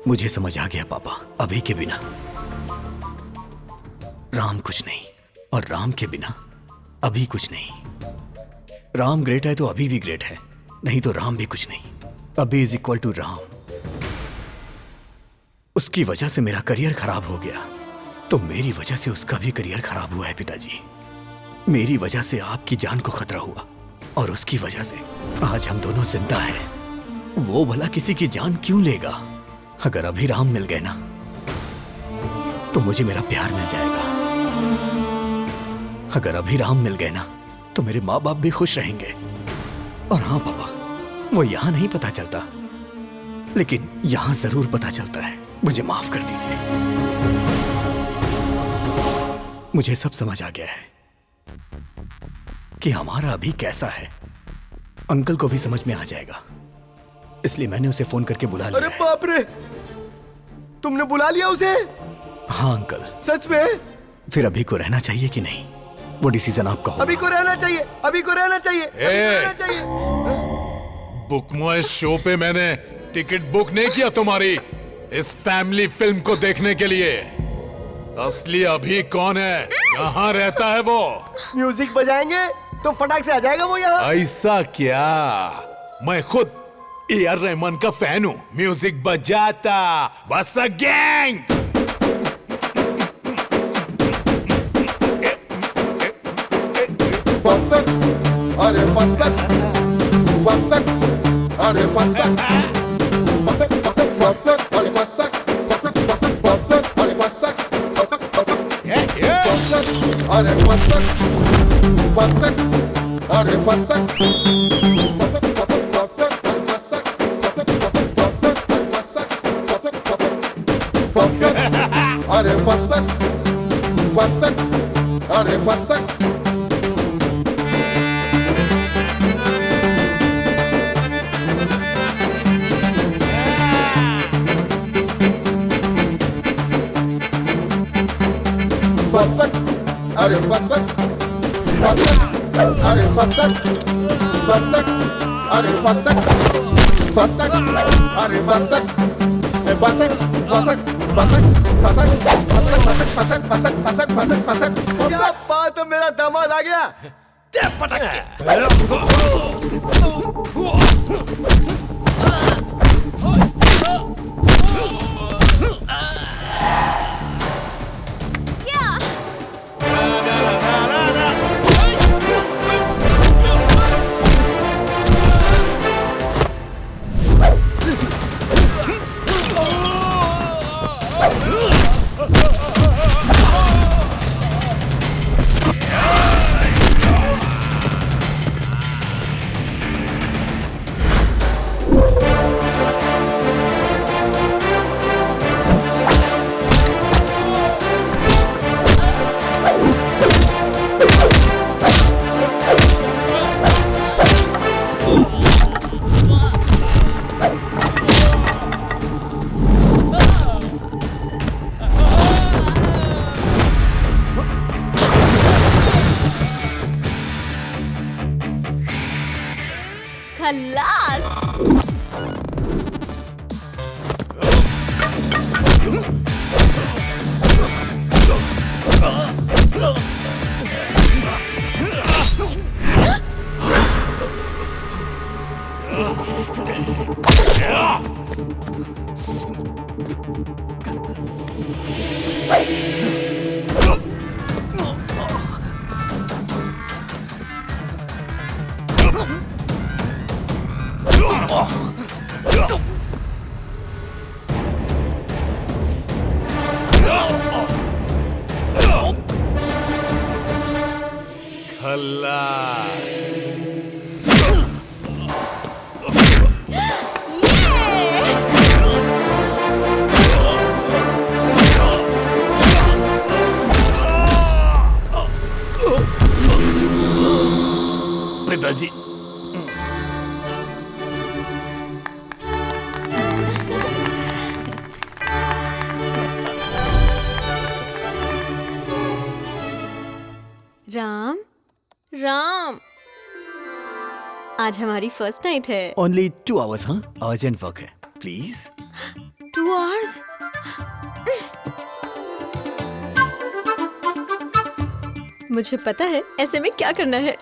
मुझे समझ आ गया पापा, अभी के बिना राम कुछ नहीं, और राम के बिना अभी कुछ नहीं। राम ग्रेट है तो अभी भी ग्रेट है, नहीं तो राम भी कुछ नहीं। अभी इज इक्वल टू राम। उसकी वजह से मेरा करियर खराब हो गया, तो मेरी वजह से उसका भी करियर खराब हुआ है पिताजी। मेरी वजह से आपकी जान को खतरा हुआ, और उसकी वजह से आज हम दोनों जिंदा हैं। वो भला किसी की जान क्यों लेगा? अगर अभी राम मिल गए ना, तो मुझे मेरा प्यार मिल जाएगा। अगर अभी राम मिल गए ना, तो मेरे माँ बाप भी खुश रहेंगे। और हाँ पापा, वो यहाँ नहीं पता चलता, लेकिन यहाँ जरूर पता चलता है। मुझे माफ कर दीजिए। मुझे सब समझ आ गया है कि हमारा अभी कैसा है। अंकल को भी समझ में आ जाएगा, इसलिए मैंने उसे फोन करके बुला लिया। अरे बाप रे, तुमने बुला लिया उसे? हाँ अंकल। सच में? फिर अभी को रहना चाहिए कि नहीं, वो डिसीजन आपका होगा। अभी को रहना चाहिए, अभी को रहना चाहिए, अभी को रहना चाहिए। बुक माय शो पे मैंने टिकट बुक नहीं किया तुम्हारी इस फैमिली फिल्म को देखने के लिए। असली अभी कौन है, कहाँ रहता है वो? म्यूजिक बजाएंगे तो फटाक से आ जाएगा वो यहाँ। ऐसा क्या? मैं खुद ए.आर. रहमान का फैन हूँ। म्यूजिक बजाता बस gang. Fassak, are fassak, fassak, are fassak, fassak, fassak, fassak, are fassak, fassak, fassak, fassak, are fassak, fassak, fassak, fassak, are fassak, fassak, are fassak, fassak, fassak, fassak, are fassak, fassak, fassak, fassak, are fassak, fassak, fassak, fassak, are fassak, fassak, are fassak. Fassak, are fassak, fassak, are fassak, fassak, are fassak, fassak, are fassak, fassak, fassak, fassak, fassak, fassak, fassak, fassak, fassak, fassak, fassak. क्या बात है, मेरा दामाद आ गया। खल्लास। पिताजी, राम राम, आज हमारी first night है। ओनली 2 hours, हाँ? अर्जेंट वर्क है, प्लीज। 2 hours? मुझे पता है ऐसे में क्या करना है।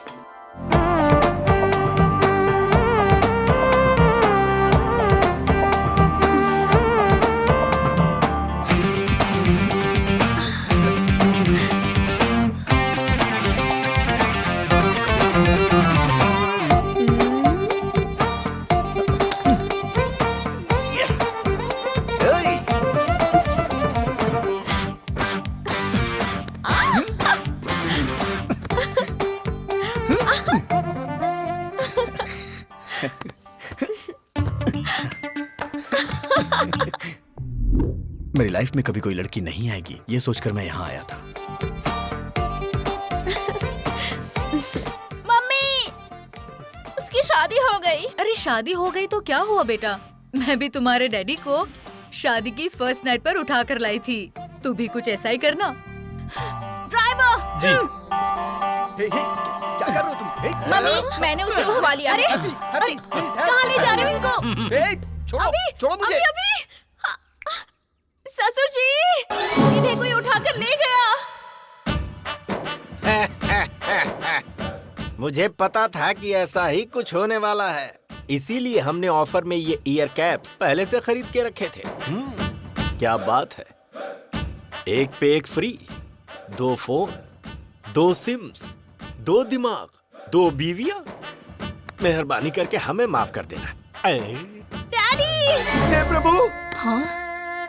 मेरी लाइफ में कभी कोई लड़की नहीं आएगी, ये सोचकर मैं यहाँ आया था। मम्मी, उसकी शादी हो गई। अरे शादी हो गई तो क्या हुआ बेटा? मैं भी तुम्हारे डैडी को शादी की फर्स्ट नाइट पर उठा कर लाई थी। तू भी कुछ ऐसा ही करना। ड्राइवर जी। क्या कर रहे हो तुम? मम्मी, मैंने उसे उठवा लिया। अरे कहाँ ले जा रहे हो इनको? छोड़ो, छोड़ो मुझे। अभी ससुर जी, इन्हें कोई उठाकर ले गया। मुझे पता था कि ऐसा ही कुछ होने वाला है, इसीलिए हमने ऑफर में ये ईयर कैप्स पहले से खरीद के रखे थे। क्या बात है, एक पे एक फ्री, 2 फोन, 2 सिम्स, 2 दिमाग, 2 बीवियां। मेहरबानी करके हमें माफ कर देना। डैडी! हे प्रभु! हाँ?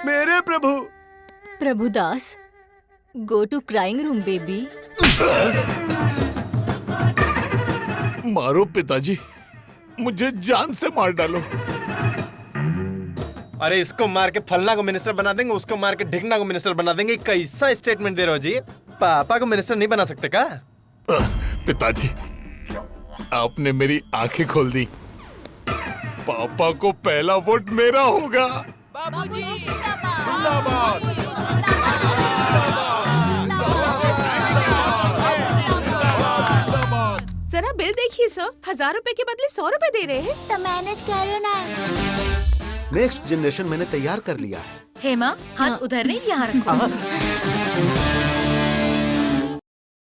मेरे प्रभु! Prabhudas, go to crying room baby. मारो पिताजी, मुझे जान से मार डालो। अरे इसको मार के फलना को मिनिस्टर बना देंगे, उसको मार के ढिकना को मिनिस्टर बना देंगे। कैसा स्टेटमेंट दे रहे हो जी? पापा को मिनिस्टर नहीं बना सकते क्या? पिताजी, आपने मेरी आंखें खोल दी। पापा को पहला वोट मेरा होगा। बाबूजी जिंदाबाद। जरा बिल देखिए सर, 1000 रुपए के बदले 100 रुपए दे रहे हैं। तो मैनेज करो ना। नेक्स्ट जनरेशन मैंने तैयार कर लिया है। हेमा, हाथ उधर नहीं, यहाँ रखो।